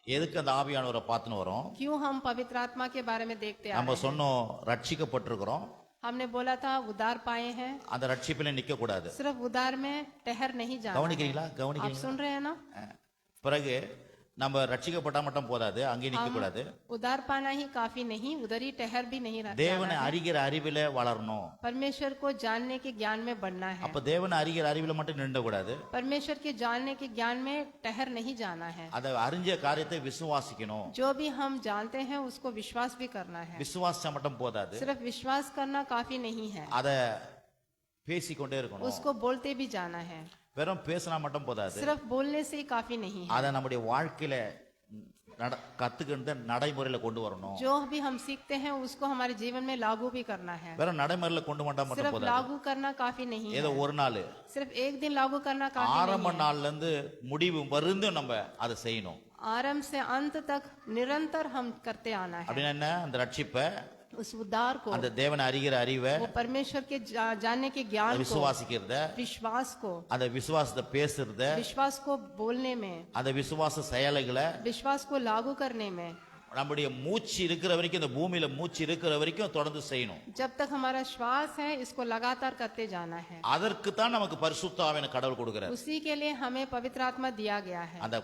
எதுக்கு அந்த ஆவியானவரை பார்த்துன்னு வரோம்? क्यों हम पवित्र आत्मा के बारे में देखते आ நம்ம रहे हैं? சொன்னோம் ரட்சிக்கப்பட்டிருக்கிறோம், हमने बोला था उद्धार पाए हैं, அந்த ரட்சிப்பில நிக்க கூடாது. सिर्फ उद्धार में ठहर नहीं जाना है। கவனிக்கிறீங்களா? आप கவனிக்கிறீங்களா? सुन रहे हैं ना? பிறகு நம்ம ரட்சிக்கப்பட்டா மட்டும் போதாது, அங்கே நிக்க கூடாது. उद्धार पाना ही काफी नहीं, उधर ही ठहर भी नहीं रहना। தேவனை அறிகிற அறிவில வளரணும். परमेश्वर को जानने के ज्ञान में बढ़ना है। அப்ப தேவனை அறிகிற அறிவில மட்டும் நின்ற கூடாது. परमेश्वर के जानने के ज्ञान में ठहर नहीं जाना है। அத அறிஞ்ச காரியத்தை விசுவாசிக்கணும். जो भी हम जानते हैं उसको विश्वास भी करना है। விசுவாசம் மட்டும் போதாது, सिर्फ विश्वास करना काफी नहीं है, அத பேசிக்கொண்டே இருக்கணும். उसको बोलते भी जाना है। வெறும் பேசினா மட்டும் போதாது, सिर्फ बोलने से ही काफी नहीं है। அத நம்முடைய வாழ்க்கையில கத்துக்கிட்டு நடைமுறையில கொண்டு வரணும். जो भी हम सीखते हैं उसको हमारे जीवन में लागू भी करना है। வெறும் நடைமுறையில கொண்டு வந்தா மட்டும் सिर्फ போதாது, लागू करना काफी नहीं है। ஏதோ ஒரு நாள் सिर्फ एक दिन लागू करना काफी ஆரம்ப नहीं है। நாள்ல இருந்து முடிவு வரைக்கும் நம்ம அதை செய்யணும். आरंभ से अंत तक निरंतर हम करते आना है। அப்படின்னா என்ன? அந்த ரட்சிப்பை, उस उद्धार को, அந்த தேவனை அறிகிற அறிவை, वो परमेश्वर के जानने के ज्ञान को, விசுவாசிக்கிறத, विश्वास को, அந்த விசுவாசத்தை பேசுறத, विश्वास को बोलने में, அந்த விசுவாச செயல்களை विश्वास को लागू करने में, நம்முடைய மூச்சு இருக்கிற வரைக்கும், இந்த பூமியில மூச்சு இருக்கிற வரைக்கும் தொடர்ந்து செய்யணும். जब तक हमारा श्वास है इसको लगातार करते जाना है। அதற்கு தான் நமக்கு பரிசுத்த ஆவியான கடவுள் கொடுக்கிறார். उसी के लिए हमें पवित्र आत्मा दिया गया है। அந்த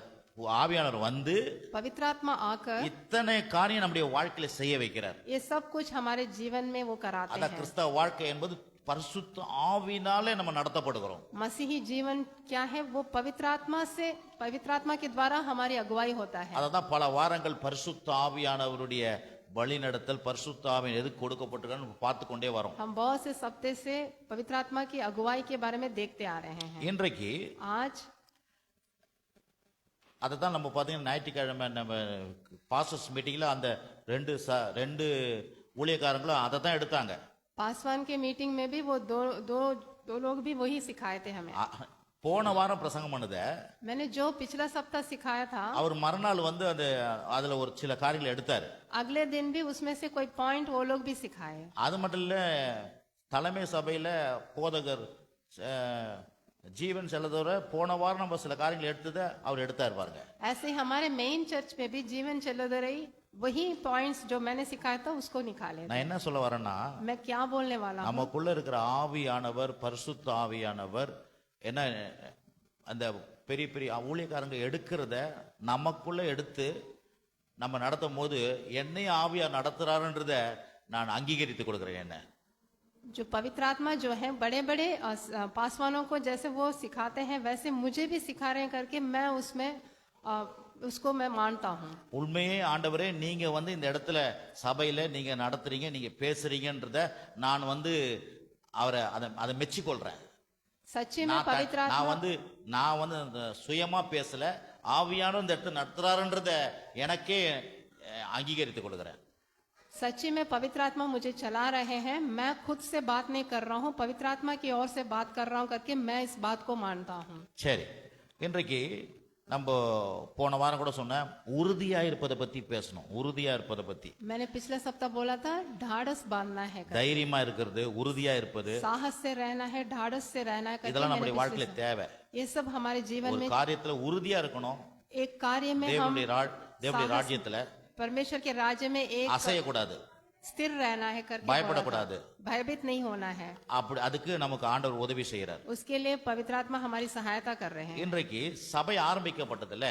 ஆவியானவர் வந்து पवित्र आत्मा आकर இத்தனை காரியம் நம்முடைய வாழ்க்கையில செய்ய வைக்கிறார். ये सब कुछ हमारे जीवन में वो कराते அத हैं। கிறிஸ்தவ வாழ்க்கை என்பது பரிசுத்த ஆவியினாலே நம்ம நடத்தப்படுகிறோம். मसीही जीवन क्या है? वो पवित्र आत्मा के द्वारा हमारी अगुवाई होता है। அததான் பல வாரங்கள் பரிசுத்த ஆவியானவருடைய வழிநடத்தல், பரிசுத்த ஆவியின் எது கொடுக்கப்பட்டிருக்கான்னு பார்த்து கொண்டே வரோம். हम बहुत से सप्ताह से पवित्र आत्मा की अगुवाई के बारे में देखते आ रहे हैं। இன்றைக்கு आज அதைத்தான் நம்ம பார்த்தீங்கன்னா ஞாயிற்றுக்கிழமை நம்ம பாஸ்டர்ஸ் மீட்டிங்ல அந்த ரெண்டு ஊழியக்காரங்களும் அதை தான் எடுத்தாங்க. पासवान के मीटिंग में भी वो दो लोग भी वही सिखाए थे हमें। போன வாரம் பிரசங்கம் பண்ணுத मैंने जो पिछला सप्ताह सिखाया था, அவர் மறுநாள் வந்து அதுல ஒரு சில காரியங்களை எடுத்தாரு. अगले दिन भी उसमें से कोई पॉइंट वो लोग भी सिखाए। அது மட்டும் இல்ல, தலைமை சபையில போதகர் ஜீவன் செல்லதோர போன வாரம் நம்ம சில காரியங்களை எடுத்ததை அவர் எடுத்தாரு பாருங்க. ऐसे ही हमारे मेन चर्च में भी जीवन चलोदरई वही पॉइंट्स जो मैंने सिखाया था उसको निकाले। நான் என்ன சொல்ல வரேன்னா, मैं क्या बोलने वाला हूँ? நமக்குள்ள இருக்கிற ஆவியானவர், பரிசுத்த ஆவியானவர் என்ன அந்த பெரிய பெரிய ஊழியக்காரங்க எடுக்கிறத நமக்குள்ள எடுத்து நம்ம நடத்தும் போது என்னையும் ஆவியா நடத்துறாருன்றத நான் அங்கீகரித்து கொடுக்கிறேன். என்ன जो पवित्र आत्मा जो है बड़े बड़े पासवानों को जैसे वो सिखाते हैं वैसे मुझे भी सिखा रहे हैं करके मैं उसमें उसको मैं मानता हूँ। உண்மையே ஆண்டவரே, நீங்க வந்து இந்த இடத்துல சபையில நீங்க நடத்துறீங்க, நீங்க பேசுறீங்கன்றத நான் வந்து அவரை அதை மெச்சிக்கொள்றேன். सच्ची में पवित्र आत्मा, நான் வந்து சுயமா பேசல, ஆவியான இந்த இடத்துல நடத்துறாருன்றத எனக்கே அங்கீகரித்து கொடுக்கிறேன். सच्ची में पवित्र आत्मा मुझे चला रहे हैं, मैं खुद से बात नहीं कर रहा हूँ, पवित्र आत्मा की ओर से बात कर रहा हूँ करके मैं इस बात को मानता हूँ। சரி, இன்றைக்கு நம்ம போன வாரம் கூட சொன்ன உறுதியா இருப்பதை பத்தி பேசணும். உறுதியா இருப்பதை பத்தி मैंने पिछले सप्ताह बोला था ढाढ़स बांधना है, தைரியமா இருக்கிறது, உறுதியா இருப்பது, साहस से रहना है, ढाढ़स से रहना है करके இதெல்லாம் मैंने நம்முடைய வாழ்க்கையில தேவை. ये सब हमारे जीवन ஒரு में, காரியத்துல உறுதியா இருக்கணும். एक कार्य में हम தேவனுடைய ராஜ்யத்துல परमेश्वर के राज्य में एक அசையக்கூடாது, स्थिर रहना है करके பயப்படக்கூடாது. भयभीत नहीं होना है। அப்படி அதுக்கு நமக்கு ஆண்டவர் உதவி செய்யறார். उसके लिए पवित्र आत्मा हमारी सहायता कर रहे हैं। இன்றைக்கு சபை ஆரம்பிக்கப்பட்டதுல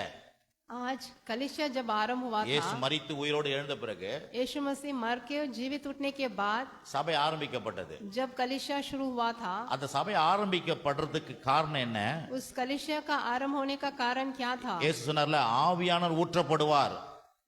आज कलीसिया जब आरंभ हुआ இயேசு था, மரித்து உயிரோடு எழுந்த பிறகு यीशु मसीह मर के जीवित उठने के बाद சபை ஆரம்பிக்கப்பட்டது. जब कलीसिया शुरू हुआ था, அந்த சபை ஆரம்பிக்கப்படுறதுக்கு காரணம் என்ன? उस कलीसिया का आरंभ होने का कारण क्या था? இயேசு சொன்னார்ல, ஆவியானவர் ஊற்றப்படுவார்,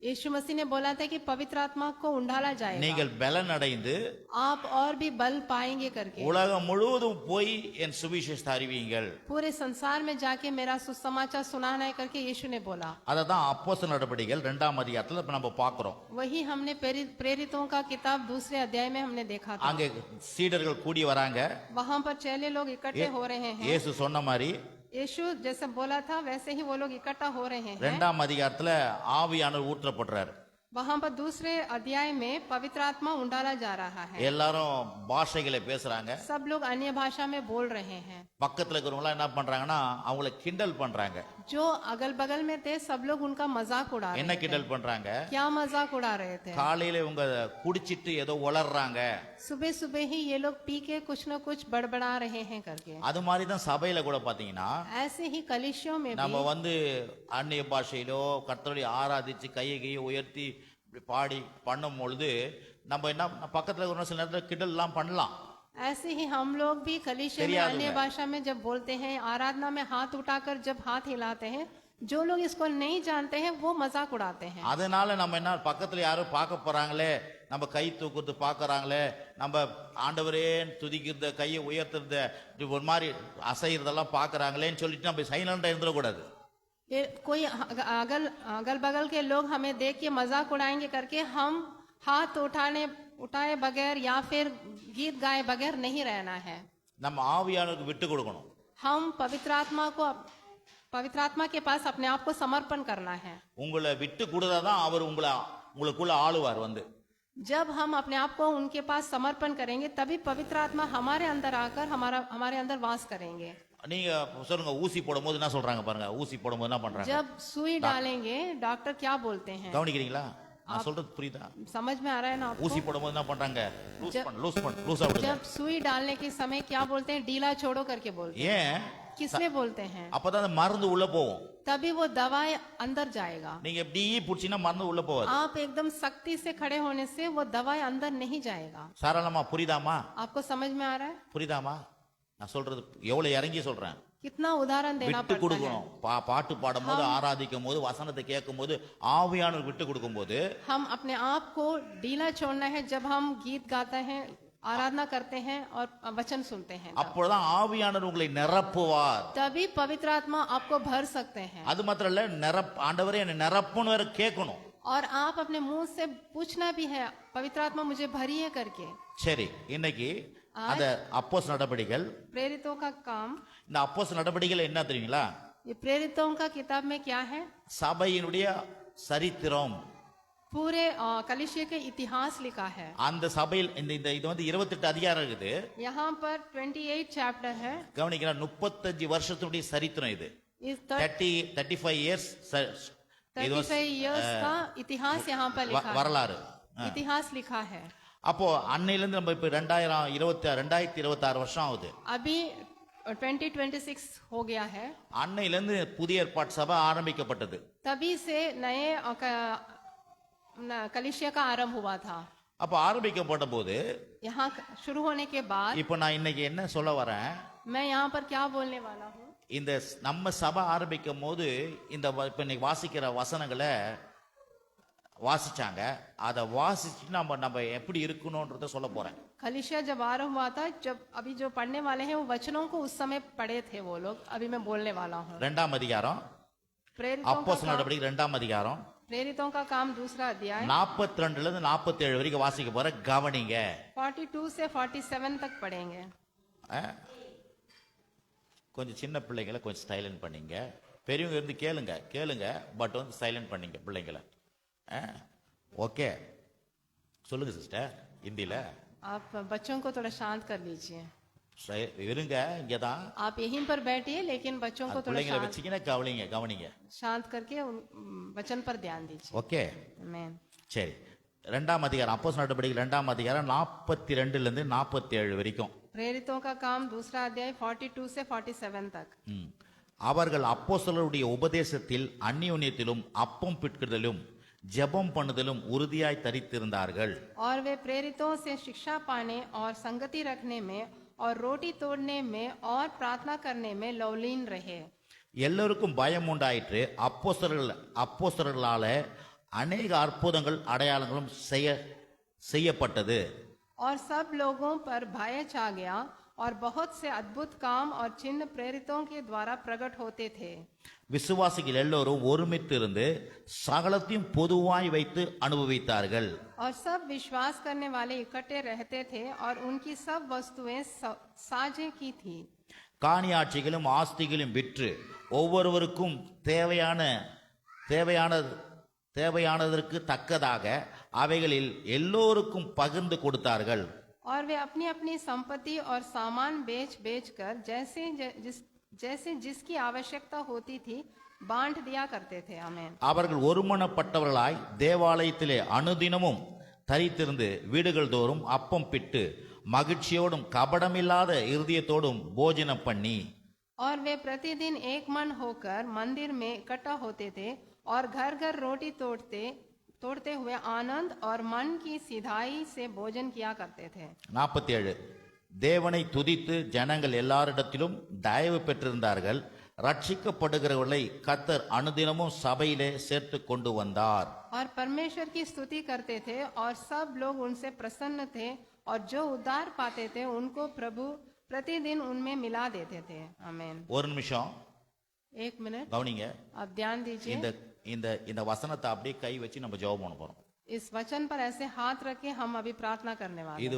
यीशु मसीह ने बोला था कि पवित्र आत्मा को उंडाला जाएगा, நீங்கள் பலன் அடைந்து आप और भी बल पाएंगे करके உலகம் முழுவதும் போய் என் சுவிசேஷத்தை அறிவியுங்கள். पूरे संसार में जाके मेरा सुसमाचार सुनाना है करके यीशु ने बोला। அததான் அப்போஸ்தலர் நடபடிகள் 2ஆம் அதிகாரத்துல இப்ப நம்ம பார்க்கிறோம். वही हमने प्रेरितों का किताब 2 अध्याय में हमने देखा था। அங்கே சீடர்கள் கூடி வராங்க. वहां पर चेले लोग इकट्ठे हो रहे हैं। இயேசு சொன்ன மாதிரி यीशु जैसे बोला था वैसे ही वो लोग इकट्ठा हो रहे हैं। 2ஆம் அதிகாரத்துல ஆவியானவர் ஊற்றப்படுறார். वहां पर दूसरे अध्याय में पवित्र आत्मा उंडाला जा रहा है। எல்லாரும் பாஷைகளை பேசுறாங்க. सब लोग अन्य भाषा में बोल रहे हैं। பக்கத்துல இருக்கிறவங்க என்ன பண்றாங்கன்னா அவங்கள கிண்டல் பண்றாங்க. जो अगल बगल में थे सब लोग उनका मजाक उड़ा என்ன रहे थे। கிண்டல் பண்றாங்க? क्या मजाक उड़ा रहे थे? காலையில இவங்க குடிச்சிட்டு ஏதோ உளறாங்க. सुबह सुबह ही ये लोग पी के कुछ न कुछ बड़बड़ा रहे हैं करके। அது மாதிரி தான் சபையில கூட பாத்தீங்கன்னா ऐसे ही कलीसियों में நம்ம भी வந்து அந்நிய பாஷையிலோ கர்த்தரை ஆராதிச்சு கையை உயர்த்தி இப்படி பாடி பண்ணும் பொழுது நம்ம என்ன பக்கத்துல ஒரு சில நேரத்துல கிண்டல் எல்லாம் பண்ணலாம். ऐसे ही हम लोग भी कलीसिया में தெரியாதுங்க. अन्य भाषा में जब बोलते हैं, आराधना में हाथ उठाकर जब हाथ हिलाते हैं, जो लोग इसको नहीं जानते हैं वो मजाक उड़ाते हैं। அதனால நம்ம என்ன பக்கத்துல யாரும் பார்க்க போறாங்களே, நம்ம கை தூக்குறது பாக்குறாங்களே, நம்ம ஆண்டவரே துதிக்கிறத கையை உயர்த்துறத இப்படி ஒரு மாதிரி அசைறதெல்லாம் பாக்குறாங்களேன்னு சொல்லிட்டு நம்ம சைலண்டா இருந்துடக்கூடாது. ये कोई अगल बगल के लोग हमें देख के मजाक उड़ाएंगे करके हम हाथ उठाए बगैर या फिर गीत गाए बगैर नहीं रहना है। நம்ம ஆவியானவருக்கு விட்டு கொடுக்கணும். हम पवित्र आत्मा के पास अपने आप को समर्पण करना है। உங்களை விட்டு கொடுத்தாதான் அவர் உங்களுக்குள்ள ஆளுவார் வந்து. जब हम अपने आप को उनके पास समर्पण करेंगे तभी पवित्र आत्मा हमारे अंदर आकर हमारे अंदर वास करेंगे। நீங்க சொல்லுங்க, ஊசி போடும்போது என்ன சொல்றாங்க பாருங்க, ஊசி போடும்போது என்ன பண்றாங்க? जब सुई डालेंगे डॉक्टर क्या बोलते हैं? கவனிக்கிறீங்களா? நான் சொல்றது புரியுதா? समझ में आ रहा है ना आपको? ஊசி போடும்போது என்ன பண்றாங்க? லூஸ் விடுங்க. जब सुई डालने के समय क्या बोलते हैं? ढीला छोड़ो करके बोलते हैं। ஏன்? किसलिए बोलते हैं? அப்பதான் அந்த மருந்து உள்ள போகும். तभी वो दवाई अंदर जाएगा। நீங்க எப்படி புடிச்சீனா மருந்து உள்ள போகாது. आप एकदम सख्ती से खड़े होने से वो दवाई अंदर नहीं जाएगा। சரளமா புரியுதாமா? आपको समझ में आ रहा है? புரியுதாமா? நான் சொல்றது எவ்வளவு இறங்கி சொல்றேன். कितना उदाहरण देना விட்டு पड़ता है। கொடுக்கணும். பாட்டு பாடும்போது ஆராதிக்கும் போது வசனத்தை கேட்கும் போது ஆவியானவர் விட்டு கொடுக்கும் போது हम अपने आप को ढीला छोड़ना है। जब हम गीत गाते हैं, आराधना करते हैं और वचन सुनते हैं, அப்பொழுதுதான் ஆவியானவர் உங்களை நிரப்புவார். तभी पवित्र आत्मा आपको भर सकते हैं। அது மாத்திரம் இல்ல, ஆண்டவரே என்னை நிரப்புன்னு வேற கேட்கணும். और आप अपने मुंह से पूछना भी है, पवित्र आत्मा मुझे भरिए करके। சரி, இன்னைக்கு அந்த அப்போஸ்தலர் நடபடிகள், प्रेरितों का काम, இந்த அப்போஸ்தலர் நடபடிகள் என்ன தெரியுங்களா? ये प्रेरितों का किताब में क्या है? சபையினுடைய சரித்திரம். पूरे कलीसिया के इतिहास लिखा है। அந்த சபையில் இது வந்து 28 அதிகாரம் இருக்குது. यहाँ पर 28 चैप्टर है। கவனிக்கிறா, 35 வருஷத்துடைய சரித்திரம் இது. इस 35 இயர்ஸ் 35 इयर्स का इतिहास यहाँ पर लिखा है। வரலாறு इतिहास लिखा है। அப்போ அன்னையில இருந்து நம்ம இப்ப 2026 வருஷம் ஆகுது. अभी 2026 हो गया है। அன்னையில இருந்து புதிய ஏற்பாட்டு சபை ஆரம்பிக்கப்பட்டது. तभी से नए कलीसिया का आरंभ हुआ था। அப்ப ஆரம்பிக்கப்பட்ட போது यहाँ शुरू होने के बाद இப்ப நான் இன்னைக்கு என்ன சொல்ல வரேன், मैं यहाँ पर क्या बोलने वाला हूँ? இந்த நம்ம சபை ஆரம்பிக்கும் போது இந்த இப்ப இன்னைக்கு வாசிக்கிற வசனங்களை வாசிச்சாங்க. அதை வாசிச்சு நம்ம எப்படி இருக்கணும்ன்றத சொல்ல போறேன். कलीसिया जब आरंभ हुआ था, जब अभी जो पढ़ने वाले हैं वो वचनों को उस समय पढ़े थे वो लोग। अभी मैं बोलने वाला हूँ। 2ஆம் அதிகாரம், அப்போஸ்தலர் நடபடிகள் 2ஆம் அதிகாரம், प्रेरितों का काम 2रा अध्याय 42 இருந்து 47 வரைக்கும் வாசிக்க போற. கவனிங்க. 42 से 47 तक पढ़ेंगे। கொஞ்சம் சின்ன பிள்ளைங்களை கொஞ்சம் சைலண்ட் பண்ணீங்க. பெரியவங்க இருந்து கேளுங்க, பட் வந்து சைலண்ட் பண்ணீங்க பிள்ளைங்களை. ஓகே, சொல்லுங்க சிஸ்டர் ஹிந்தில. आप बच्चों को थोड़ा शांत कर लीजिए। இருங்க, இங்கதான் आप यहीं पर बैठिए, लेकिन बच्चों को थोड़ा பிள்ளைங்களை வச்சுக்கினா கவனிங்க. शांत करके वचन पर ध्यान दीजिए। ஓகே, आमीन। சரி. 2ஆம் அதிகாரம், அப்போஸ்தலர் நடபடிகள் 2ஆம் அதிகாரம் 42 இருந்து 47 வரைக்கும். प्रेरितों का काम 2रा अध्याय 42 से 47 तक। அவர்கள் அப்போஸ்தலருடைய உபதேசத்தில் அந்யோன்யத்திலும் அப்பம் பிட்கிறதிலும் ஜெபம் பண்ணுதலும் உறுதியாய் தரித்திருந்தார்கள். और वे प्रेरितों से शिक्षा पाने और संगति रखने में और रोटी तोड़ने में और प्रार्थना करने में लवलीन रहे। எல்லோருக்கும் பயம் உண்டாயிற்று. அப்போஸ்தலர்களால அநேக அற்புதங்கள் அடையாளங்களும் செய்யப்பட்டது. और सब लोगों पर भय छा गया और बहुत से अद्भुत काम और चिन्ह प्रेरितों के द्वारा प्रकट होते थे। விசுவாசிகள் எல்லோரும் ஒருமித்து இருந்து சகலத்தையும் பொதுவாய் வைத்து அனுபவித்தார்கள். और सब विश्वास करने वाले इकट्ठे रहते थे और उनकी सब वस्तुएं साझे की थी। காணியாட்சிகளும் ஆஸ்திகளும் விற்று ஒவ்வொருவருக்கும் தேவையான தேவையானதற்கு தக்கதாக அவைகளில் எல்லோருக்கும் பகிர்ந்து கொடுத்தார்கள். और वे अपनी अपनी संपत्ति और सामान बेच बेच कर जैसे जिसकी आवश्यकता होती थी बांट दिया करते थे. आमीन. அவர்கள் ஒருமனப்பட்டவர்களாய் தேவாலயத்திலே அனுதினமும் தரித்திருந்து வீடுகள் தோறும் அப்பம் பிட்டு மகிழ்ச்சியோடும் கபடமில்லாத இருதயத்தோடும் போஜனம் பண்ணி. और वे प्रतिदिन एक मन होकर मंदिर में इकट्ठा होते थे और घर घर रोटी तोड़ते हुए आनंद और मन की सीधाई से भोजन किया करते थे. 47 தேவனை துதித்து ஜனங்கள் எல்லாரிடத்திலும் தயவு பெற்றிருந்தார்கள். ரட்சிக்கப்படுகிறவர்களை கர்த்தர் அனுதினமும் சபையிலே சேர்த்து கொண்டு வந்தார். और परमेश्वर की स्तुति करते थे और सब लोग उनसे प्रसन्न थे और जो उद्धार पाते थे उनको प्रभु प्रतिदिन उनमें मिला देते थे. आमीन. ஒரு நிமிஷம் 1 मिनट கவனிங்க. आप ध्यान दीजिए. இந்த இந்த இந்த வசனத்தை அப்படியே கை வச்சு நம்ம ஜெபம் பண்ண போறோம். इस वचन पर ऐसे हाथ रखे हम अभी प्रार्थना करने वाले இது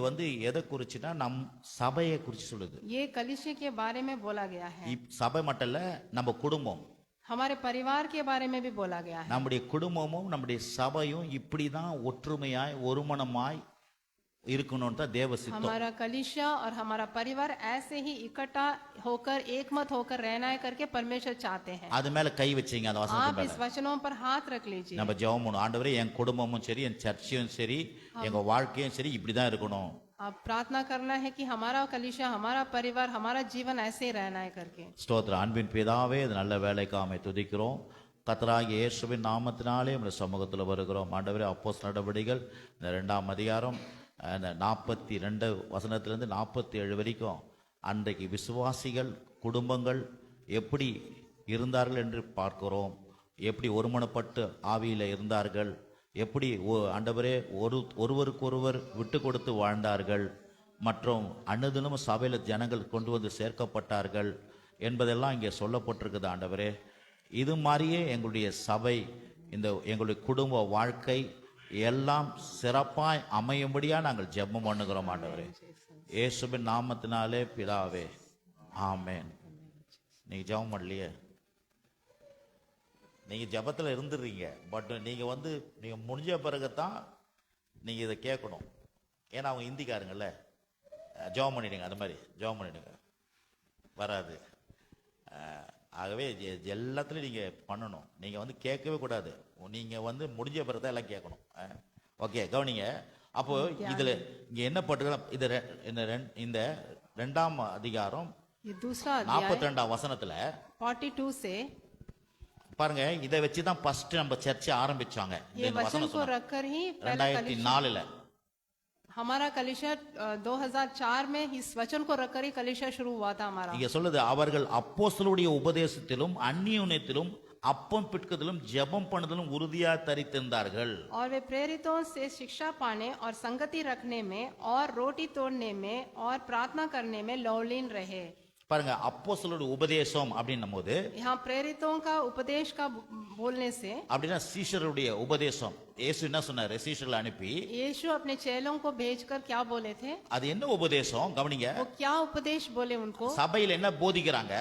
எதை குறிச்சுன்னா நம் சபையை குறிச்சு சொல்லுது. ये कलीसिया के बारे में बोला गया है. சபை மட்டும் இல்ல, நம்ம குடும்பம், हमारे परिवार के बारे में भी बोला गया है. நம்முடைய குடும்பமும் நம்முடைய சபையும் இப்படிதான் ஒற்றுமையாய் ஒருமனமாய் இருக்கணும் தான் தேவ சித்தம். हमारा कलीसिया और हमारा परिवार ऐसे ही इकट्ठा होकर एकमत होकर रहना है करके परमेश्वर चाहते हैं. அது மேல கை வச்சீங்க அந்த आप வசனத்து इस மேல वचनों पर हाथ रख लीजिए. நம்ம ஜெபம் பண்ணணும். ஆண்டவரே, என் குடும்பமும் சரி, என் சர்ச்சையும் சரி, எங்க வாழ்க்கையும் சரி இப்படிதான் இருக்கணும். आप प्रार्थना करना है कि हमारा कलीसिया, हमारा परिवार, हमारा जीवन ऐसे ही रहना है करके. ஸ்தோத்திரம். அன்பின் பிதாவே, இந்த நல்ல வேலைக்காக துதிக்கிறோம். கர்த்தராகிய இயேசுவின் நாமத்தினாலே உம்முடைய சமூகத்தில் வருகிறோம். ஆண்டவரே, அப்போஸ்தலர் நடவடிக்கைகள் இந்த 2ஆம் அதிகாரம் 42 வசனத்திலிருந்து 47 வரைக்கும் அன்றைக்கு விசுவாசிகள் குடும்பங்கள் எப்படி இருந்தார்கள் என்று பார்க்கிறோம். எப்படி ஒருமனப்பட்டு ஆவியில இருந்தார்கள், எப்படி ஆண்டவரே ஒருவருக்கொருவர் விட்டு கொடுத்து வாழ்ந்தார்கள், மற்றும் அன்னதினம் சபையில ஜனங்கள் கொண்டு வந்து சேர்க்கப்பட்டார்கள் என்பதெல்லாம் இங்கே சொல்லப்பட்டிருக்குது. ஆண்டவரே, இது மாதிரியே எங்களுடைய சபை, இந்த எங்களுடைய குடும்ப வாழ்க்கை எல்லாம் சிறப்பாய் அமையும்படியா நாங்கள் ஜெபம் பண்ணுகிறோம். ஆண்டவரே, இயேசுவின் நாமத்தினாலே பிதாவே, ஆமென். நீங்க ஜெபம் பண்ணலையே, நீங்க ஜெபத்துல இருந்துடுறீங்க. பட் நீங்க முடிஞ்ச பிறகுதான் நீங்க இதை கேட்கணும். ஏன்னா அவங்க இந்திக்காரங்கல்ல. ஜெபம் பண்ணிடுங்க, அது மாதிரி ஜெபம் பண்ணிடுங்க, வராது. ஆகவே எல்லாத்துலையும் நீங்க பண்ணணும். நீங்க கேட்கவே கூடாது. நீங்க முடிஞ்ச பிறகுதான் எல்லாம் கேட்கணும். ஓகே, கவனிங்க. அப்போ இதுல இங்க என்ன பட்டு இந்த 2ஆம் அதிகாரம் 42ஆம் வசனத்துல 42 से பாருங்க, இதை வச்சுதான் ஃபர்ஸ்ட் நம்ம சர்ச்சை ஆரம்பிச்சாங்க. ये वचन को रखकर ही 2004 हमारा कलीसिया 2004 में इस वचन को रखकर ही कलीसिया शुरू हुआ था हमारा. இங்க சொல்லுது, அவர்கள் அப்போஸ்தலருடைய உபதேசத்திலும் அந்நியோன்யத்திலும் அப்பம் பிட்கதிலும் ஜெபம் பண்ணுதலும் உறுதியா தரித்திருந்தார்கள். और वे प्रेरितों से शिक्षा पाने और संगति रखने में और रोटी तोड़ने में और प्रार्थना करने में लौलीन रहे. பாருங்க, அப்போஸ்தலருடைய உபதேசம் அப்படின்னும் போது, यहाँ प्रेरितों का उपदेश का बोलने से அப்படின்னா சீஷருடைய உபதேசம். இயேசு என்ன சொன்னாரு? சீஷர்களை அனுப்பி यीशु अपने चेलों को भेजकर क्या बोले थे? அது என்ன உபதேசம்? கவனிங்க. वो क्या उपदेश बोले उनको? சபையில என்ன போதிக்கிறாங்க?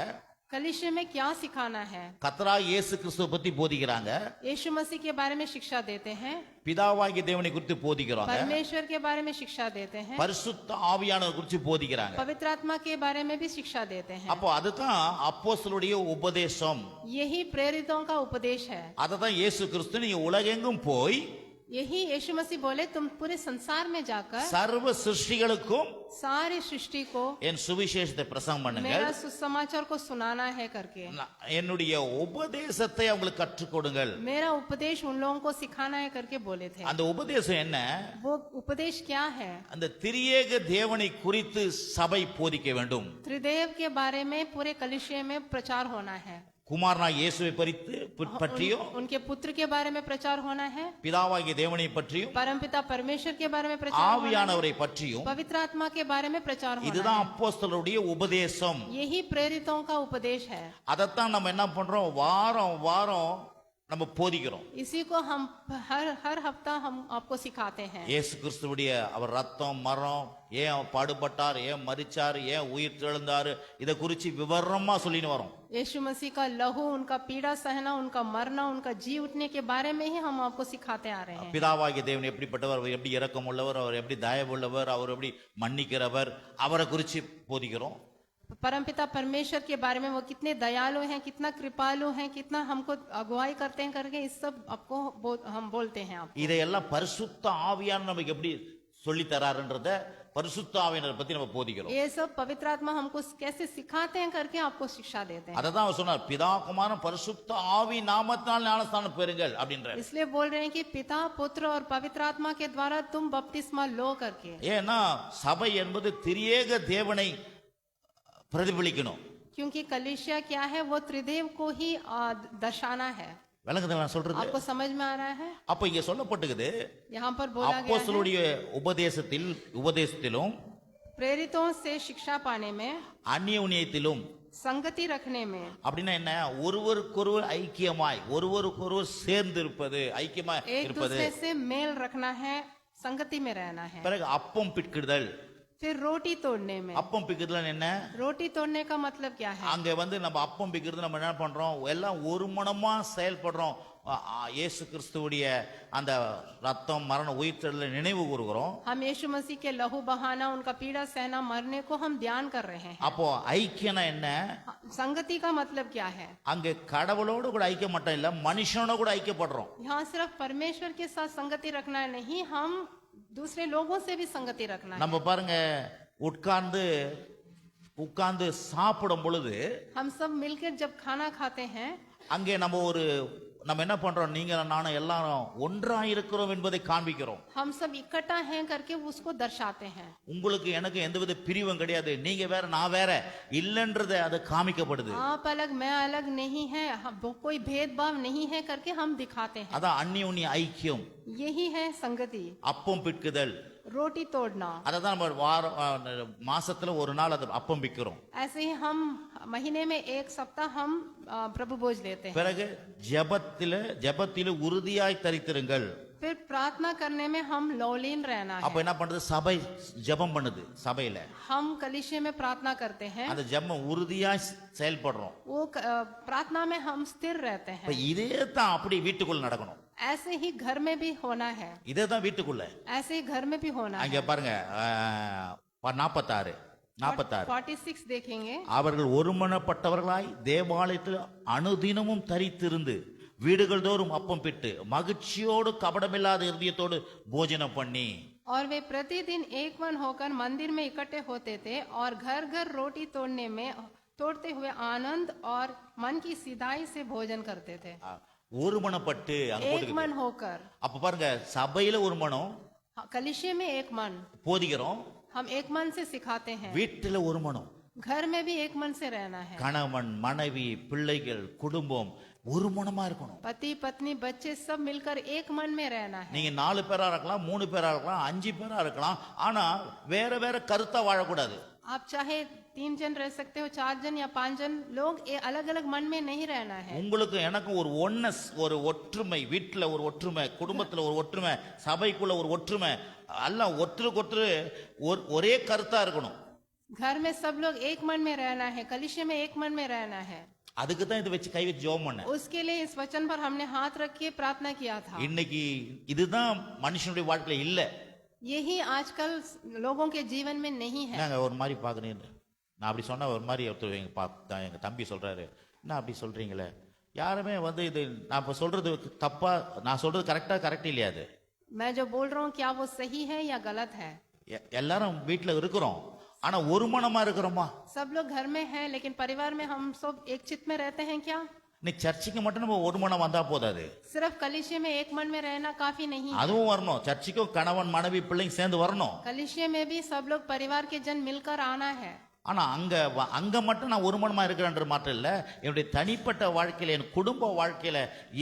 कलीसिया में क्या सिखाना है? கர்த்தராகிய இயேசு கிறிஸ்துவை பத்தி போதிக்கிறாங்க. यीशु मसीह के बारे में शिक्षा देते हैं. பிதாவாகிய தேவனை குறித்து போதிக்கிறாங்க. परमेश्वर के बारे में शिक्षा देते हैं. பரிசுத்த ஆவியானவர் குறித்து போதிக்கிறாங்க. पवित्र आत्मा के बारे में भी शिक्षा देते हैं. அப்போ அதுதான் அப்போஸ்தலருடைய உபதேசம். यही प्रेरितों का उपदेश है. அததான் இயேசு கிறிஸ்து நீங்க உலகெங்கும் போய் यही यीशु मसीह बोले, तुम पूरे संसार में जाकर சர்வ சிருஷ்டிகளுக்கும் सारी सृष्टि को என் சுவிசேஷத்தை பிரசங்கம் பண்ணுங்க, मेरा सुसमाचार को सुनाना है करके என்னுடைய உபதேசத்தை அவங்களுக்கு கற்றுக் கொடுங்கள். मेरा उपदेश उन लोगों को सिखाना है करके बोले थे. அந்த உபதேசம் என்ன? वो उपदेश क्या है? அந்த திரியேக தேவனை குறித்து சபை போதிக்க வேண்டும். त्रिदेव के बारे में पूरे कलीसिया में प्रचार होना है. குமாரனா இயேசுவை பற்றியும் उनके पुत्र के बारे में प्रचार होना है. பிதாவாகிய தேவனை பற்றியும் परमपिता परमेश्वर के बारे में प्रचार होना है. ஆவியானவரை பற்றியும் पवित्र आत्मा के बारे में प्रचार होना இதுதான் है. அப்போஸ்தலருடைய உபதேசம். यही प्रेरितों का उपदेश है. அதைத்தான் நம்ம என்ன பண்றோம்? வாரம் வாரம் நம்ம போதிக்கிறோம். इसी को हम हर हफ्ता हम आपको सिखाते हैं। இயேசு கிறிஸ்துவுடைய அவர் ரத்தம் மரம் ஏன் அவர் பாடுபட்டார், ஏன் மரிச்சார், ஏன் உயிர் தெழுந்தாரு, இதை குறித்து விவரமா சொல்லின்னு வரோம். यीशु मसीह का लहू, उनका पीड़ा सहना, उनका मरना, उनका जी उठने के बारे में ही हम आपको सिखाते आ रहे हैं। பிதாவாகிய தேவன் எப்படிப்பட்டவர், அவர் எப்படி இரக்கம் உள்ளவர், அவர் எப்படி தயவுள்ளவர், அவர் எப்படி மன்னிக்கிறவர், அவரை குறித்து போதிக்கிறோம். परमपिता परमेश्वर के बारे में वो कितने दयालु हैं, कितना कृपालु हैं, कितना हमको अगुवाई करते हैं करके इस सब आपको हम बोलते हैं। आप இதையெல்லாம் பரிசுத்த ஆவியானவர் நமக்கு எப்படி சொல்லி தராருன்றத பரிசுத்த ஆவியானவரை பத்தி நம்ம போதிக்கிறோம். ये सब पवित्र आत्मा हमको कैसे सिखाते हैं करके आपको शिक्षा देते हैं। அததான் அவர் சொன்னார், பிதா குமாரன் பரிசுத்த ஆவி நாமத்தினால் ஞானஸ்நானம் பெறுங்கள் அப்படின்ற. इसलिए बोल रहे हैं कि पिता पुत्र और पवित्र आत्मा के द्वारा तुम बपतिस्मा लो करके। ஏன்னா சபை என்பது திரியேக தேவனை பிரதிபலிக்கணும். क्योंकि कलीसिया क्या है, वो त्रिदेव को ही दर्शाना है। விளங்குதா நான் சொல்றது? आपको समझ में आ रहा है? அப்ப இங்க சொல்லப்பட்டுக்குது, यहाँ पर बोला गया है அப்போஸ்தலருடைய உபதேசத்திலும் प्रेरितों से शिक्षा पाने में, அந்யோன்யத்திலும், संगति रखने में। அப்படின்னா என்ன? ஒருவருக்கொருவர் ஐக்கியமாய், ஒருவருக்கொருவர் சேர்ந்து இருப்பது, ஐக்கியமாய் एक இருப்பது. दूसरे से मेल रखना है, संगति में रहना है। பிறகு அப்பம் பிட்கிடுதல். फिर रोटी तोड़ने में। அப்பம் பிக்குதல் என்ன? रोटी तोड़ने का मतलब क्या है? அங்க நம்ம அப்பம் பிக்கிறது நம்ம என்ன பண்றோம், எல்லாம் ஒரு மனமா செயல்படுறோம். இயேசு கிறிஸ்துவுடைய அந்த ரத்தம் மரண உயிர்த்தெழுதலை நினைவு கூறுகிறோம். हम यीशु मसीह के लहू बहाना, उनका पीड़ा सहना, मरने को हम ध्यान कर रहे हैं। அப்போ ஐக்கியனா என்ன? संगति का मतलब क्या है? அங்க கடவுளோடு கூட ஐக்கியம் மட்டும் இல்ல, மனுஷனோட கூட ஐக்கியப்படுறோம். यहाँ सिर्फ परमेश्वर के साथ संगति रखना नहीं, हम दूसरे लोगों से भी संगति रखना है। நம்ம பாருங்க, உட்கார்ந்து சாப்பிடும் பொழுது हम सब मिलकर जब खाना खाते हैं, அங்கே நம்ம என்ன பண்றோம், நீங்க நானும் எல்லாரும் ஒன்றா இருக்கிறோம் என்பதை காண்பிக்கிறோம். हम सब इकट्ठा हैं करके उसको दर्शाते हैं। உங்களுக்கு எனக்கு எந்தவித பிரிவும் கிடையாது, நீங்க வேற நான் வேற இல்லன்றதை அது காமிக்கப்படுது. आप अलग मैं अलग नहीं है, कोई भेदभाव नहीं है करके हम दिखाते हैं। அதான் அந்யோன்ய ஐக்கியம், यही है संगति। அப்பம் பிட்குதல், रोटी तोड़ना। அததான் நம்ம மாசத்துல ஒரு நாள் அது அப்பம் பிக்கிறோம். ऐसे ही हम महीने में एक सप्ताह हम प्रभु भोज लेते हैं। பிறகு ஜெபத்தில உறுதியாய் தரித்திருங்கள். फिर प्रार्थना करने में हम लौलीन रहना அப்ப है। என்ன பண்றது, சபை ஜெபம் பண்ணுது. சபையில हम कलीसिया में प्रार्थना करते हैं, அந்த ஜெபம் உறுதியாய் செயல்படுறோம். वो प्रार्थना में हम स्थिर रहते இப்ப हैं। இதே தான் அப்படி வீட்டுக்குள்ள நடக்கணும். ऐसे ही घर में भी होना है, இதே தான் வீட்டுக்குள்ள. ऐसे ही घर में भी होना அங்க है। பாருங்க 46 46 देखेंगे। அவர்கள் ஒருமனப்பட்டவர்களாய் தேவாலயத்தில் அனுதினமும் தரித்திருந்து வீடுகள் தோறும் அப்பம் பிட்டு மகிழ்ச்சியோடு கபடமில்லாத இருதயத்தோடு போஜனம் பண்ணி. और वे प्रतिदिन एक मन होकर मंदिर में इकट्ठे होते थे और घर घर रोटी तोड़ते हुए आनंद और मन की सीधाई से भोजन करते थे। ஒருமனப்பட்டு அங்க एक போட்டுக்குது. मन होकर। அப்ப பாருங்க, சபையில ஒரு மனம் कलीसिया में एक मन, போதிக்கிறோம், हम एक मन से सिखाते हैं। வீட்டுல ஒரு மனம், घर में भी एक मन से रहना है। கணவன் மனைவி பிள்ளைகள் குடும்பம் ஒரு மனமா இருக்கணும். पति पत्नी बच्चे सब मिलकर एक मन में रहना है। நீங்க 4 பேரா இருக்கலாம், 3 பேரா இருக்கலாம், 5 பேரா இருக்கலாம், ஆனா வேற வேற கருத்தா வாழக்கூடாது. आप चाहे 3 जन रह सकते हो, 4 जन या 5 जन लोग अलग अलग मन में नहीं रहना है। உங்களுக்கு எனக்கு ஒரு ஒன்னஸ், ஒரு ஒற்றுமை, வீட்டுல ஒரு ஒற்றுமை, குடும்பத்துல ஒரு ஒற்றுமை, சபைக்குள்ள ஒரு ஒற்றுமை, எல்லாம் ஒருத்தருக்கு ஒரே கருத்தா இருக்கணும். घर में सब लोग एक मन में रहना है, कलीसिया में एक मन में रहना है। அதுக்கு தான் இது வச்சு கை வச்சு ஜெபம் பண்ணேன். उसके लिए इस वचन पर हमने हाथ रख के प्रार्थना किया था। இன்னைக்கு இதுதான் மனுஷனுடைய வாழ்க்கையில இல்ல. यही आजकल लोगों के जीवन में नहीं है। நாங்க ஒரு மாதிரி பாக்குறீங்க, நான் அப்படி சொன்னா ஒரு மாதிரி எங்க தம்பி சொல்றாரு, என்ன அப்படி சொல்றீங்களே, யாருமே இது நான் இப்ப சொல்றது தப்பா, நான் சொல்றது கரெக்ட் இல்லையா? அது मैं जो बोल रहा हूँ क्या वो सही है या गलत है? எல்லாரும் வீட்டுல இருக்கிறோம், ஆனா ஒரு மனமா இருக்கிறோமா? सब लोग घर में हैं लेकिन परिवार में हम सब एक चित्त में रहते हैं क्या? நீ சர்ச்சுக்கு மட்டும் நம்ம ஒரு மனம் வந்தா போதாது. सिर्फ कलीसिया में एक मन में रहना काफी नहीं है। அதுவும் வரணும், சர்ச்சுக்கும் கணவன் மனைவி பிள்ளைங்க சேர்ந்து வரணும். कलीसिया में भी सब लोग परिवार के जन मिलकर आना है। ஆனா அங்க மட்டும் நான் ஒரு மனமா இருக்கிறேன்ற மாற்றம் இல்ல, என்னுடைய தனிப்பட்ட வாழ்க்கையில, என் குடும்ப வாழ்க்கையில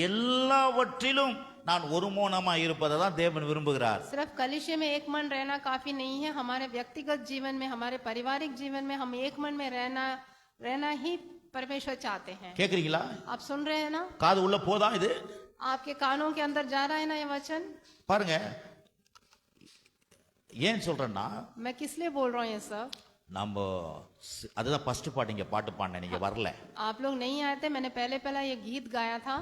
எல்லாவற்றிலும் நான் ஒரு மனமா இருப்பதை தான் தேவன் விரும்புகிறார். सिर्फ कलीसिया में एक मन रहना काफी नहीं है, हमारे व्यक्तिगत जीवन में, हमारे पारिवारिक जीवन में हम एक मन में रहना ही परमेश्वर चाहते हैं। கேக்குறீங்களா? आप सुन रहे हैं ना? காது உள்ள போதா இது? आपके कानों के अंदर जा रहा है ना ये वचन? பாருங்க, ஏன் சொல்றேன்னா मैं किस लिए बोल रहा हूँ ये सब? நம்ம அதுதான் ஃபர்ஸ்ட் பாட்டு, இங்க பாட்டு பாடினேன், நீங்க வரல. आप लोग नहीं आए थे, मैंने पहला ये गीत गाया था।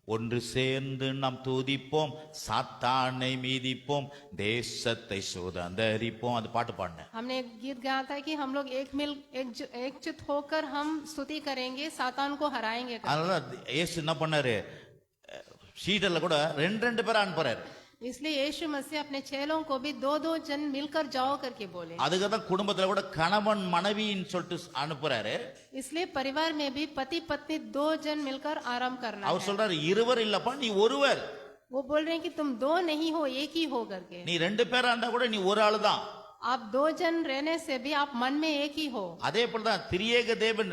ஒன்று சேர்ந்து நாம் துதிப்போம், சாத்தானை மீதிப்போம், தேசத்தை சுதந்தரிப்போம், அந்த பாட்டு பாடினேன். हमने एक गीत गाया था कि हम लोग एकजुट होकर हम स्तुति करेंगे, सातान को हराएंगे। அதனால இயேசு என்ன பண்ணாரு, சீடர்ல கூட ரெண்டு பேர் அனுப்புறாரு. इसलिए यीशु मसीह अपने चेलों को भी दो जन मिलकर जाओ करके बोले। அதுக்கு தான் குடும்பத்துல கூட கணவன் மனைவின்னு சொல்லிட்டு அனுப்புறாரு. इसलिए परिवार में भी पति पत्नी 2 जन मिलकर आराम करना அவர் சொல்றாரு, இருவர் இல்லப்பா நீ ஒருவர். वो बोल रहे हैं कि तुम 2 नहीं हो, एक ही हो करके। நீ ரெண்டு பேரா இருந்தா கூட நீ ஒரு ஆளு தான். आप 2 जन रहने से भी आप मन में एक ही हो। அதே போல தான் திரியேக தேவன்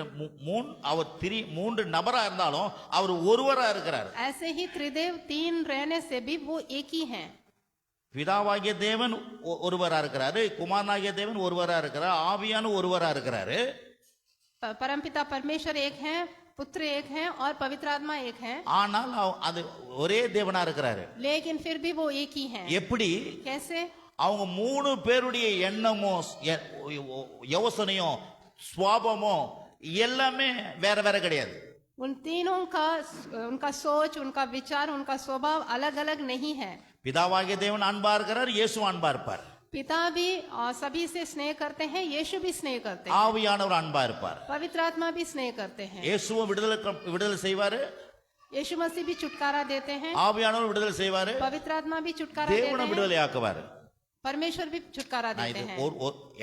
அவர் மூன்று நபரா இருந்தாலும் அவர் ஒருவரா இருக்கிறார். ऐसे ही त्रिदेव 3 रहने से भी वो एक ही हैं। பிதாவாகிய தேவன் ஒருவரா இருக்கிறாரு, குமாரனாகிய தேவன் ஒருவரா இருக்கிறார், ஆவியான ஒருவரா இருக்கிறாரு. परमपिता परमेश्वर एक हैं, पुत्र एक हैं और पवित्र आत्मा एक हैं। ஆனால் அது ஒரே தேவனா இருக்கிறாரு. लेकिन फिर भी वो एक ही हैं। எப்படி? कैसे? அவங்க 3 பேருடைய எண்ணமோ யோசனையோ சுவாபமோ எல்லாமே வேற வேற கிடையாது. उन तीनों का उनका सोच, उनका विचार, उनका स्वभाव अलग अलग नहीं है। பிதாவாகிய தேவன் அன்பா இருக்கிறார், இயேசு அன்பா இருப்பார். पिता भी सभी से स्नेह करते हैं, यीशु भी स्नेह करते हैं। ஆவியானவர் அன்பா இருப்பார். पवित्र आत्मा भी स्नेह करते हैं। இயேசுவும் விடுதலை செய்வாரு, यीशु मसीह भी छुटकारा देते हैं। ஆவியானவர் விடுதலை செய்வாரு, पवित्र आत्मा भी छुटकारा देते தேவனை हैं, விடுதலை ஆக்குவாரு. परमेश्वर भी छुटकारा देते हैं।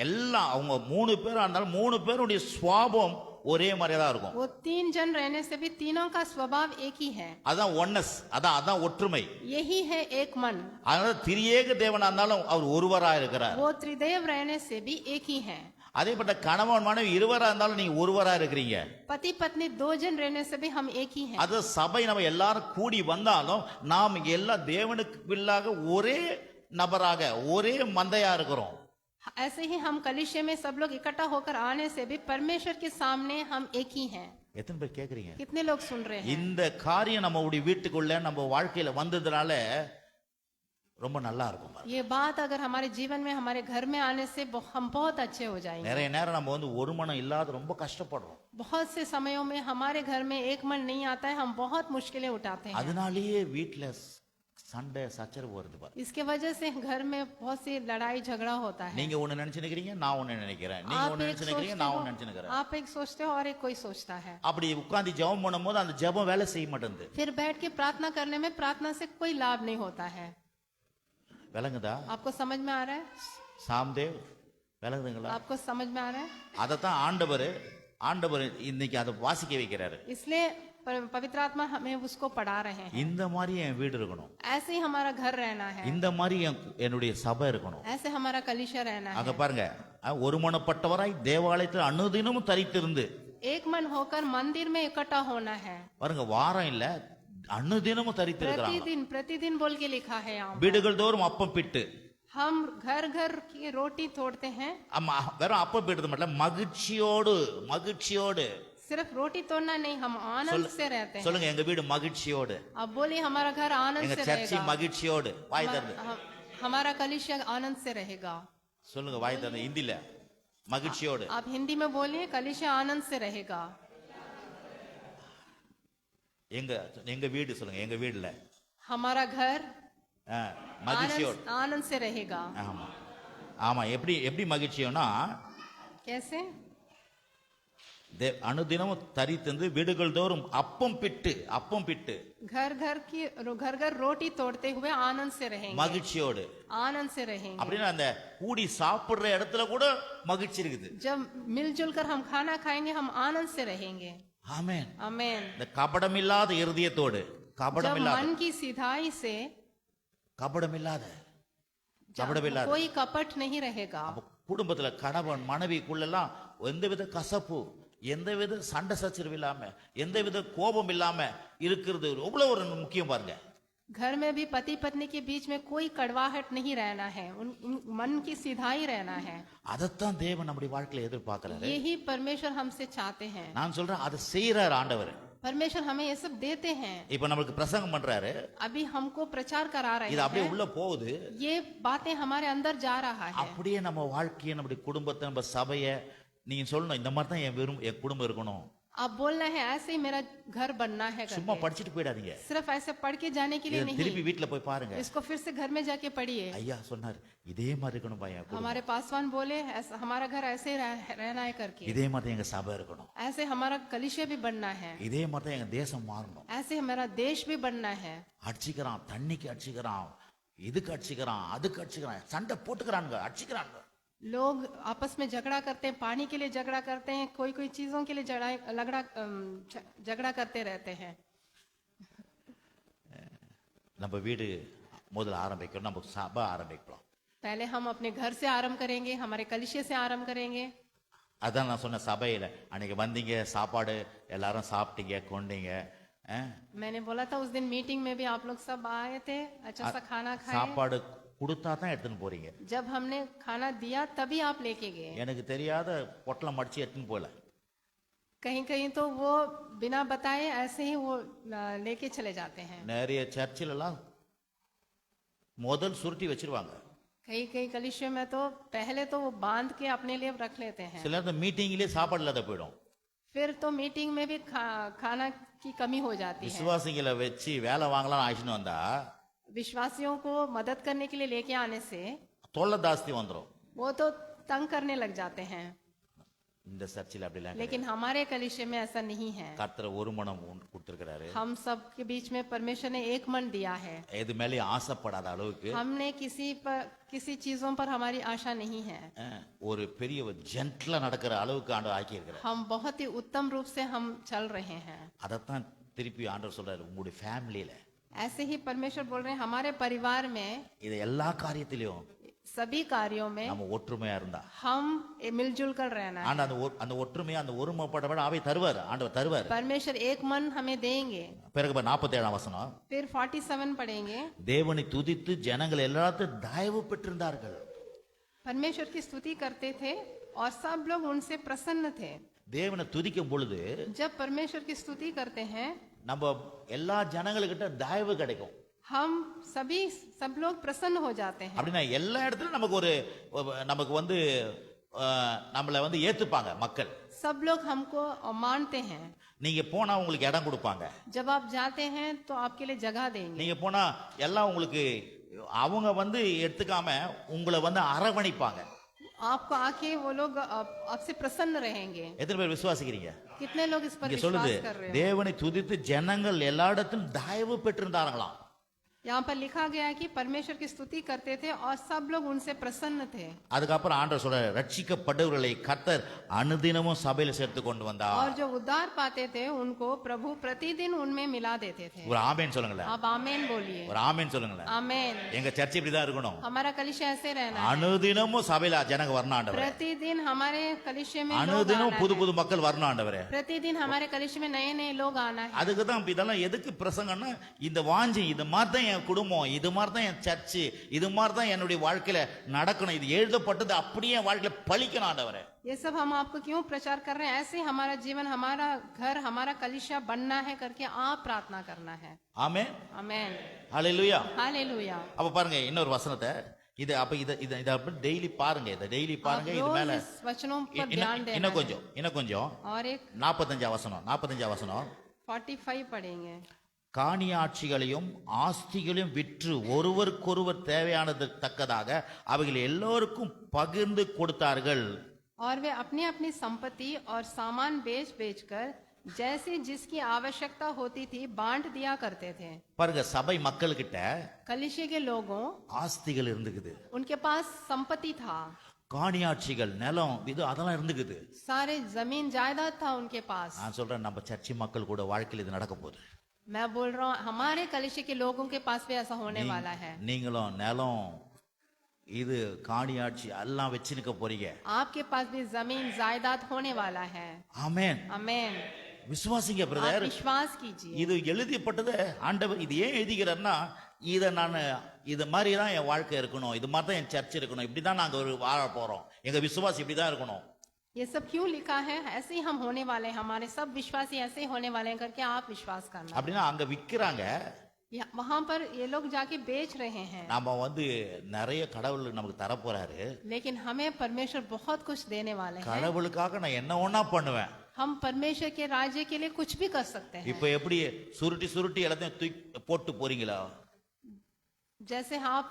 எல்லாம் அவங்க 3 பேரா இருந்தாலும் 3 பேருடைய சுவாபம் ஒரே மாதிரியா தான் இருக்கும். वो 3 जन रहने से भी तीनों का स्वभाव एक ही है। அதான் ஒன்னஸ், அதான் ஒற்றுமை. यही है एक मन। அதனால திரியேக தேவனா இருந்தாலும் அவர் ஒருவரா இருக்கிறார். वो त्रिदेव रहने से भी एक ही है। அதேபட்ட கணவன் மனைவி இருவரா இருந்தாலும் நீங்க ஒருவரா இருக்கிறீங்க. पति पत्नी 2 जन रहने से भी हम एक ही हैं। அது சபை நம்ம எல்லாரும் கூடி வந்தாலும் நாம் எல்லா தேவனுக்கு பிள்ளாக ஒரே நபராக ஒரே மந்தையா இருக்கிறோம். ऐसे ही हम कलीसिया में सब लोग इकट्ठा होकर आने से भी परमेश्वर के सामने हम एक ही हैं। எத்தனை பேர் கேக்குறீங்க? कितने लोग सुन रहे हैं? இந்த காரியம் நம்மளுடைய வீட்டுக்குள்ள நம்ம வாழ்க்கையில வந்ததுனால ரொம்ப நல்லா இருக்கும். ये बात अगर हमारे जीवन में, हमारे घर में आने से हम बहुत अच्छे हो जाएंगे। நிறைய நேரம் நம்ம ஒரு மனம் இல்லாத ரொம்ப கஷ்டப்படுறோம். बहुत से समयों में हमारे घर में एक मन नहीं आता है, हम बहुत मुश्किलें उठाते हैं। அதனாலேயே வீட்ல சண்டை சச்சரவு வருது பாரு. इसके वजह से घर में बहुत सी लड़ाई झगड़ा होता है। நீங்க ஒன்னு நினைச்சுக்கிறீங்க, நான் ஒன்னு நினைக்கிறேன், நீங்க ஒன்னு நினைச்சுக்கிறீங்க, நான் ஒன்னு நினைச்சுக்கிறேன். आप एक सोचते हो और एक कोई सोचता है। அப்படி உட்கார்ந்து ஜெபம் பண்ணும்போது அந்த ஜெபம் வேலை செய்ய மாட்டேங்குது. फिर बैठ के प्रार्थना करने में प्रार्थना से कोई लाभ नहीं होता है। விளங்குதா? आपको समझ में आ रहा है? சாம்தேவ் விளங்குதுங்களா? आपको समझ में आ रहा है? அதத்தான் ஆண்டவர் இன்னைக்கு அதை வாசிக்க வைக்கிறாரு. इसलिए पवित्र आत्मा हमें उसको पढ़ा रहे हैं। இந்த மாதிரி என் வீடு இருக்கணும், ऐसे ही हमारा घर रहना है, இந்த மாதிரி என்னுடைய சபை இருக்கணும். ऐसे हमारा कलीसिया रहना है। அங்க பாருங்க, ஒருமனப்பட்டவராய் தேவாலயத்தில் அனுதினமும் தரித்திருந்து एक मन होकर मंदिर में इकट्ठा होना है। பாருங்க, வாரம் இல்ல அனுதினமும் தரித்திருக்கிறாங்க. प्रतिदिन बोल के लिखा है यहाँ। வீடுகள் தோறும் அப்பம் பிட்டு, हम घर घर की रोटी तोड़ते हैं। வெறும் அப்பம் பிடுறது மட்டும் மகிழ்ச்சியோடு सिर्फ रोटी तोड़ना नहीं, हम आनंद से रहते हैं। சொல்லுங்க, எங்க வீடு மகிழ்ச்சியோடு, अब बोलिए हमारा घर आनंद எங்க से சர்ச்சி रहेगा। மகிழ்ச்சியோடு, வாய் திறந்து हमारा कलीसिया आनंद से रहेगा। சொல்லுங்க, வாய் திறந்து ஹிந்தில மகிழ்ச்சியோடு. आप हिंदी में बोलिए, कलीसिया आनंद से रहेगा। எங்க வீடு சொல்லுங்க, எங்க வீடுல हमारा घर மகிழ்ச்சியோடு आनंद से रहेगा। ஆமா ஆமா. எப்படி மகிழ்ச்சியோனா, कैसे? அனுதினமும் தரித்திருந்து வீடுகள் தோறும் அப்பம் பிட்டு घर घर रोटी तोड़ते हुए आनंद से रहेंगे, மகிழ்ச்சியோடு, आनंद से रहेंगे। அப்படின்னா அந்த கூடி சாப்பிடுற இடத்துல கூட மகிழ்ச்சி இருக்குது. जब मिलजुल कर हम खाना खाएंगे, हम आनंद से रहेंगे। ஆமென் आमेन। இந்த கபடமில்லாத இருதயத்தோடு, கபடமில்லாத मन की सिधाई से, கபடமில்லாத कोई कपट नहीं रहेगा। குடும்பத்துல கணவன் மனைவிக்குள்ளெல்லாம் எந்தவித கசப்பு, எந்தவித சண்டை சச்சரவு இல்லாம, எந்தவித கோபம் இல்லாம இருக்கிறது எவ்வளவு ஒரு முக்கியம் பாருங்க. घर में भी पति पत्नी के बीच में कोई कड़वाहट नहीं रहना है, मन की सिधाई रहना है। அதத்தான் தேவன் நம்முடைய வாழ்க்கையில எதிர்பார்க்கிறாரு. यही परमेश्वर हमसे चाहते हैं। நான் சொல்றேன், அதை செய்யறார் ஆண்டவர். परमेश्वर हमें ये सब देते हैं। இப்ப நமக்கு பிரசங்கம் பண்றாரு, अभी हमको प्रचार करा रहे இது அப்படியே हैं, உள்ள போகுது. ये बातें हमारे अंदर जा रहा है। அப்படியே நம்ம வாழ்க்கையை, நம்முடைய குடும்பத்தை, நம்ம சபையை நீங்க சொல்லணும், இந்த மாதிரி தான் என் குடும்பம் இருக்கணும். आप बोलना है ऐसे ही मेरा घर बनना है சும்மா करके। படிச்சுட்டு போயிடாதீங்க. सिर्फ ऐसे पढ़ के जाने के लिए இதை திருப்பி नहीं, வீட்டுல போய் பாருங்க. इसको फिर से घर में जाके पढ़िए। ஐயா சொன்னார், இதே மாதிரி இருக்கணும் பையன், हमारे पासवान बोले हमारा घर ऐसे ही रहना है करके, இதே மாதிரி தான் எங்க சபை இருக்கணும், ऐसे हमारा कलिशा भी बनना है, இதே மாதிரி தான் எங்க தேசம் மாறணும். ऐसे हमारा देश भी बनना है। அடிச்சுக்கிறான், தண்ணிக்கு அடிச்சுக்கிறான், இதுக்கு அடிச்சுக்கிறான், அதுக்கு அடிச்சுக்கிறான், சண்டை போட்டுக்கிறானுங்க, அடிச்சுக்கிறானுங்க. लोग आपस में झगड़ा करते हैं, पानी के लिए झगड़ा करते हैं, कोई कोई चीजों के लिए झगड़ा करते रहते हैं। நம்ம வீடு முதல்ல ஆரம்பிக்கணும், நம்ம சபை ஆரம்பிக்கலாம். पहले हम अपने घर से आरंभ करेंगे, हमारे कलिशे से आरंभ करेंगे। அதான் நான் சொன்ன, சபையில அன்னைக்கு வந்தீங்க, சாப்பாடு எல்லாரும் சாப்பிட்டீங்க, கொண்டீங்க. मैंने बोला था उस दिन मीटिंग में भी आप लोग सब आए थे, अच्छा सा खाना खाए। சாப்பாடு கொடுத்தா தான் எடுத்துன்னு போறீங்க. जब हमने खाना दिया तभी आप लेके गए। எனக்கு தெரியாத பொட்டலம் மடிச்சு எடுத்துன்னு போல. कहीं कहीं तो वो बिना बताए ऐसे ही वो लेके चले जाते हैं। நிறைய சர்ச்சில் எல்லாம் முதல் சுருட்டி வச்சிருவாங்க. कई कई कलिशे में तो पहले तो वो बांध के अपने लिए रख लेते हैं। சில நேரத்துல மீட்டிங்லயே சாப்பாடு இல்லாத போயிடும். फिर तो मीटिंग में भी खाना की कमी हो जाती है। விசுவாசிகளை வச்சு வேலை வாங்கலாம் ஆயிடுச்சுன்னு வந்தா विश्वासियों को मदद करने के लिए लेके आने से தொல்லை ஜாஸ்தி வந்துடும். वो तो तंग करने लग जाते हैं। இந்த சர்ச்சில் அப்படிலாம் लेकिन हमारे कलिशे में ऐसा नहीं है। கர்த்தர் ஒரு மனம் கொடுத்திருக்கிறாரு. हम सब के बीच में परमेश्वर ने एक मन दिया है। எது மேலே ஆசைப்படாத அளவுக்கு हमने किसी चीजों पर हमारी आशा नहीं है। ஒரு பெரிய ஜென்ட்லா நடக்கிற அளவுக்கு ஆண்டவர் ஆக்கி இருக்கிறார். हम बहुत ही उत्तम रूप से हम चल रहे हैं। அதத்தான் திருப்பி ஆண்டவர் சொல்றாரு, உங்களுடைய ஃபேமிலியில ऐसे ही परमेश्वर बोल रहे हैं हमारे परिवार में, இது எல்லா காரியத்திலையும் सभी कार्यों में நம்ம ஒற்றுமையா இருந்தா हम मिलजुल कर रहना है। அந்த ஒற்றுமையா, அந்த ஒருமைப்பட்டவட ஆவி தருவார், ஆண்டவர் தருவார். परमेश्वर एक मन हमें देंगे। பிறகு 47 வசனம், फिर 47 पढ़ेंगे। தேவனை துதித்து ஜனங்கள் எல்லாத்தையும் தயவு பெற்றிருந்தார்கள். परमेश्वर की स्तुति करते थे और सब लोग उनसे प्रसन्न थे। தேவனை துதிக்கும் பொழுது जब परमेश्वर की स्तुति करते हैं நம்ம எல்லா ஜனங்களுக்கிட்ட தயவு கிடைக்கும். हम सब लोग प्रसन्न हो जाते हैं। அப்படின்னா எல்லா இடத்துலயும் நமக்கு வந்து நம்மள வந்து ஏத்துப்பாங்க மக்கள். सब लोग हमको मानते हैं। நீங்க போனா உங்களுக்கு இடம் கொடுப்பாங்க. जब आप जाते हैं तो आपके लिए जगह देंगे। நீங்க போனா எல்லாம் உங்களுக்கு அவங்க வந்து எடுத்துக்காம உங்களை வந்து அரவணைப்பாங்க. आपको आके वो लोग आपसे प्रसन्न रहेंगे। எத்தனை பேர் விசுவாசிக்கிறீங்க? कितने लोग इस पर இங்க विश्वास சொல்லுது, कर रहे हो? தேவனை துதித்து ஜனங்கள் எல்லா இடத்திலும் தயவு பெற்றிருந்தார்களாம். यहाँ पर लिखा गया है कि परमेश्वर की स्तुति करते थे और सब लोग उनसे प्रसन्न थे। அதுக்கப்புறம் ஆண்டவர் சொல்றாரு, ரட்சிக்கப்படுவர்களை கர்த்தர் அனுதினமும் சபையில சேர்த்து கொண்டு வந்தார். और जो उद्धार पाते थे उनको प्रभु प्रतिदिन उनमें मिला देते थे। ஒரு ஆமென் சொல்லுங்களேன். आप आमेन बोलिए। ஒரு ஆமென் சொல்லுங்களேன். आमेन। எங்க சர்ச் இப்படிதான் இருக்கணும். हमारा कलिशा ऐसे रहना है। அனுதினமும் சபையில ஜனங்க வரணும் ஆண்டவரே. प्रतिदिन हमारे कलिशे में लोग அனுதினம் आना புது है। புது மக்கள் வரணும் ஆண்டவரே. प्रतिदिन हमारे कलिशे में नए नए लोग आना है। அதுக்கு தான் இதெல்லாம் எதுக்கு பிரசங்கம்னா, இந்த வாஞ்சி, இது மாதிரி தான் என் குடும்பம், இது மாதிரி தான் என் சர்ச்சு, இது மாதிரி தான் என்னுடைய வாழ்க்கையில நடக்கணும், இது எழுதப்பட்டது அப்படியே வாழ்க்கையில பலிக்கணும் ஆண்டவரே. ये सब हम आपको क्यों प्रचार कर रहे हैं? ऐसे हमारा जीवन, हमारा घर, हमारा कलिशा बनना है करके आप प्रार्थना करना है। ஆமென். आमेन। ஹalleluya. हालेलुया। அப்ப பாருங்க இன்னொரு வசனத்தை, இது அப்ப இத அப்படி டெய்லி பாருங்க, இத டெய்லி பாருங்க. இது மேல रोज इस वचनों पर ध्यान देना இன்னும் है। கொஞ்சம் और एक 45 வசனம் 45 पढ़ेंगे। காணியாட்சிகளையும் ஆஸ்திகளையும் விற்று ஒருவருக்கொருவர் தேவையானது தக்கதாக அவைகள் எல்லோருக்கும் பகிர்ந்து கொடுத்தார்கள். और वे अपनी अपनी संपत्ति और सामान बेच बेचकर जैसे जिसकी आवश्यकता होती थी बांट दिया करते थे। பாருங்க, சபை மக்கள்கிட்ட कलिशे के लोगों, ஆஸ்திகள் இருந்துக்குது, उनके पास संपत्ति था, காணியாட்சிகள், நிலம், இது அதெல்லாம் இருந்துக்குது. सारे जमीन जायदाद था उनके पास। நான் சொல்றேன், நம்ம சர்ச்சி மக்கள் கூட வாழ்க்கையில் இது நடக்க போகுது. मैं बोल रहा हूँ हमारे कलिशे के लोगों के पास भी ऐसा होने वाला है। நீங்களும் நிலம், இது காணியாட்சி எல்லாம் வச்சிருக்க போறீங்க. आपके पास भी जमीन जायदाद होने वाला है। ஆமென். आमेन। விசுவாசிங்க आप பிரதர். विश्वास कीजिए। இது எழுதிப்பட்டது ஆண்டவர் இது ஏன் எழுதிக்கிறார்னா, நான் இது மாதிரி தான் என் வாழ்க்கை இருக்கணும், இது மாதிரி தான் என் சர்ச் இருக்கணும், இப்படிதான் நாங்க வாழ போறோம், எங்க விசுவாசி இப்படிதான் இருக்கணும். ये सब क्यों लिखा है? ऐसे ही हम होने वाले हैं, हमारे सब विश्वासी ऐसे ही होने वाले हैं करके आप विश्वास करना। அப்படின்னா அங்க விக்கிறாங்க. वहां पर ये लोग जाके बेच रहे हैं, நாம நிறைய கடவுள் நமக்கு தர போறாரு. लेकिन हमें परमेश्वर बहुत कुछ देने वाले हैं। கடவுளுக்காக நான் என்ன ஒண்ணா பண்ணுவேன். हम परमेश्वर के राज्य के लिए कुछ भी कर सकते हैं। இப்போ எப்படி சுருட்டி சுருட்டி எல்லாத்தையும் தூக்கி போட்டு போறீங்களா? जैसे आप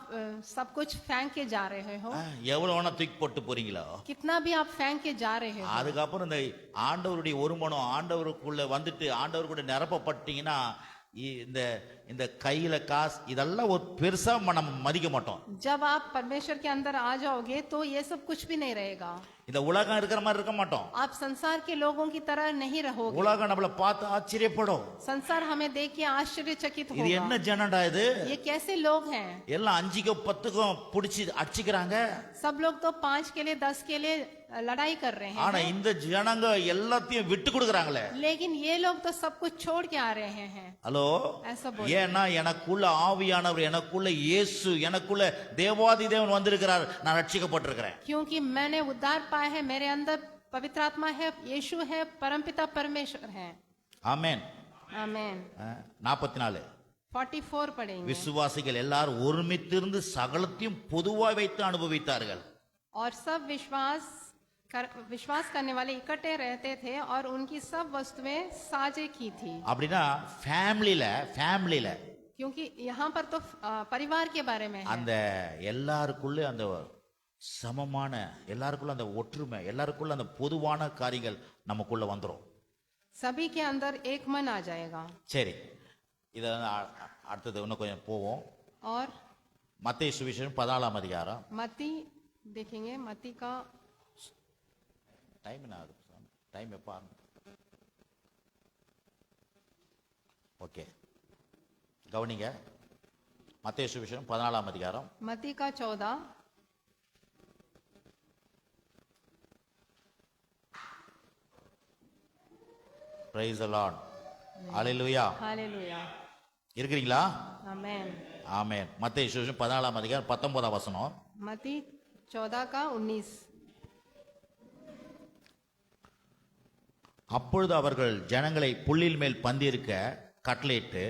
सब कुछ फेंक के जा रहे हो, எவ்வளவு வேணா தூக்கி போட்டு போறீங்களா? कितना भी आप फेंक के जा रहे हो। அதுக்கப்புறம் இந்த ஆண்டவருடைய ஒரு மனம் ஆண்டவருக்குள்ள வந்துட்டு ஆண்டவர் கூட நிரப்பப்பட்டீங்கன்னா இந்த இந்த கையில காசு இதெல்லாம் ஒரு பெருசா நம்ம மதிக்க மாட்டோம். जब आप परमेश्वर के अंदर आ जाओगे तो ये सब कुछ भी नहीं रहेगा। இந்த உலகம் இருக்கிற மாதிரி இருக்க மாட்டோம். आप संसार के लोगों की तरह नहीं रहोगे। உலகம் நம்மள பார்த்து ஆச்சரியப்படும். संसार हमें देख के आश्चर्यचकित இது என்ன होगा, ஜனடா இது? ये कैसे लोग हैं। எல்லாம் 5க்கும் 10க்கும் புடிச்சு அடிச்சுக்கறாங்க. सब लोग तो 5 के लिए 10 के लिए लड़ाई कर रहे ஆனா हैं, இந்த ஜனங்க எல்லாத்தையும் விட்டு கொடுக்கறாங்களே. लेकिन ये लोग तो सब कुछ छोड़ के आ रहे हैं। ஹலோ, ऐसा बोल, ஏன்னா எனக்குள்ள ஆவியானவர், எனக்குள்ள இயேசு, எனக்குள்ள தேவாதி தேவன் வந்திருக்கிறார், நான் ரட்சிக்கப்பட்டிருக்கிறேன். क्योंकि मैंने उद्धार पाया है, मेरे अंदर पवित्र आत्मा है, यीशु है, परमपिता परमेश्वर है। ஆமென். आमेन। 44 44 पढ़ेंगे। விசுவாசிகள் எல்லாரும் ஒருமித்திருந்து சகலத்தையும் பொதுவாய் வைத்து அனுபவித்தார்கள். और सब विश्वास करने वाले इकट्ठे रहते थे और उनकी सब वस्तुएं साझे की थी। அப்படின்னா ஃபேமிலில क्योंकि यहाँ पर तो परिवार के बारे में है। அந்த எல்லாருக்குள்ள அந்த சமமான, எல்லாருக்குள்ள அந்த ஒற்றுமை, எல்லாருக்குள்ள அந்த பொதுவான காரியங்கள் நமக்குள்ள வந்துரும். सभी के अंदर एक मन आ जाएगा। சரி, இத அடுத்தது இன்னும் கொஞ்சம் போவோம். और மத்தேயு சுவிசேஷம் 14ஆம் அதிகாரம். मत्ती देखेंगे, मत्ती का டைம் என்ன ஆகுது? டைம் எப்போ? ஓகே, கவனிங்க. மத்தேயு சுவிசேஷம் 14ஆம் அதிகாரம். मत्ती का 14। Praise the Lord. Hallelujah. Hallelujah. இருக்கிறீங்களா? आमेन। ஆமென். மத்தேயு சுவிசேஷம் 14ஆம் அதிகாரம் 19ஆம் வசனம். मत्ती 14 का 19। அப்பொழுது அவர்கள் ஜனங்களை புல்லின் மேல் பந்தியிருக்க கட்டளையிட்டு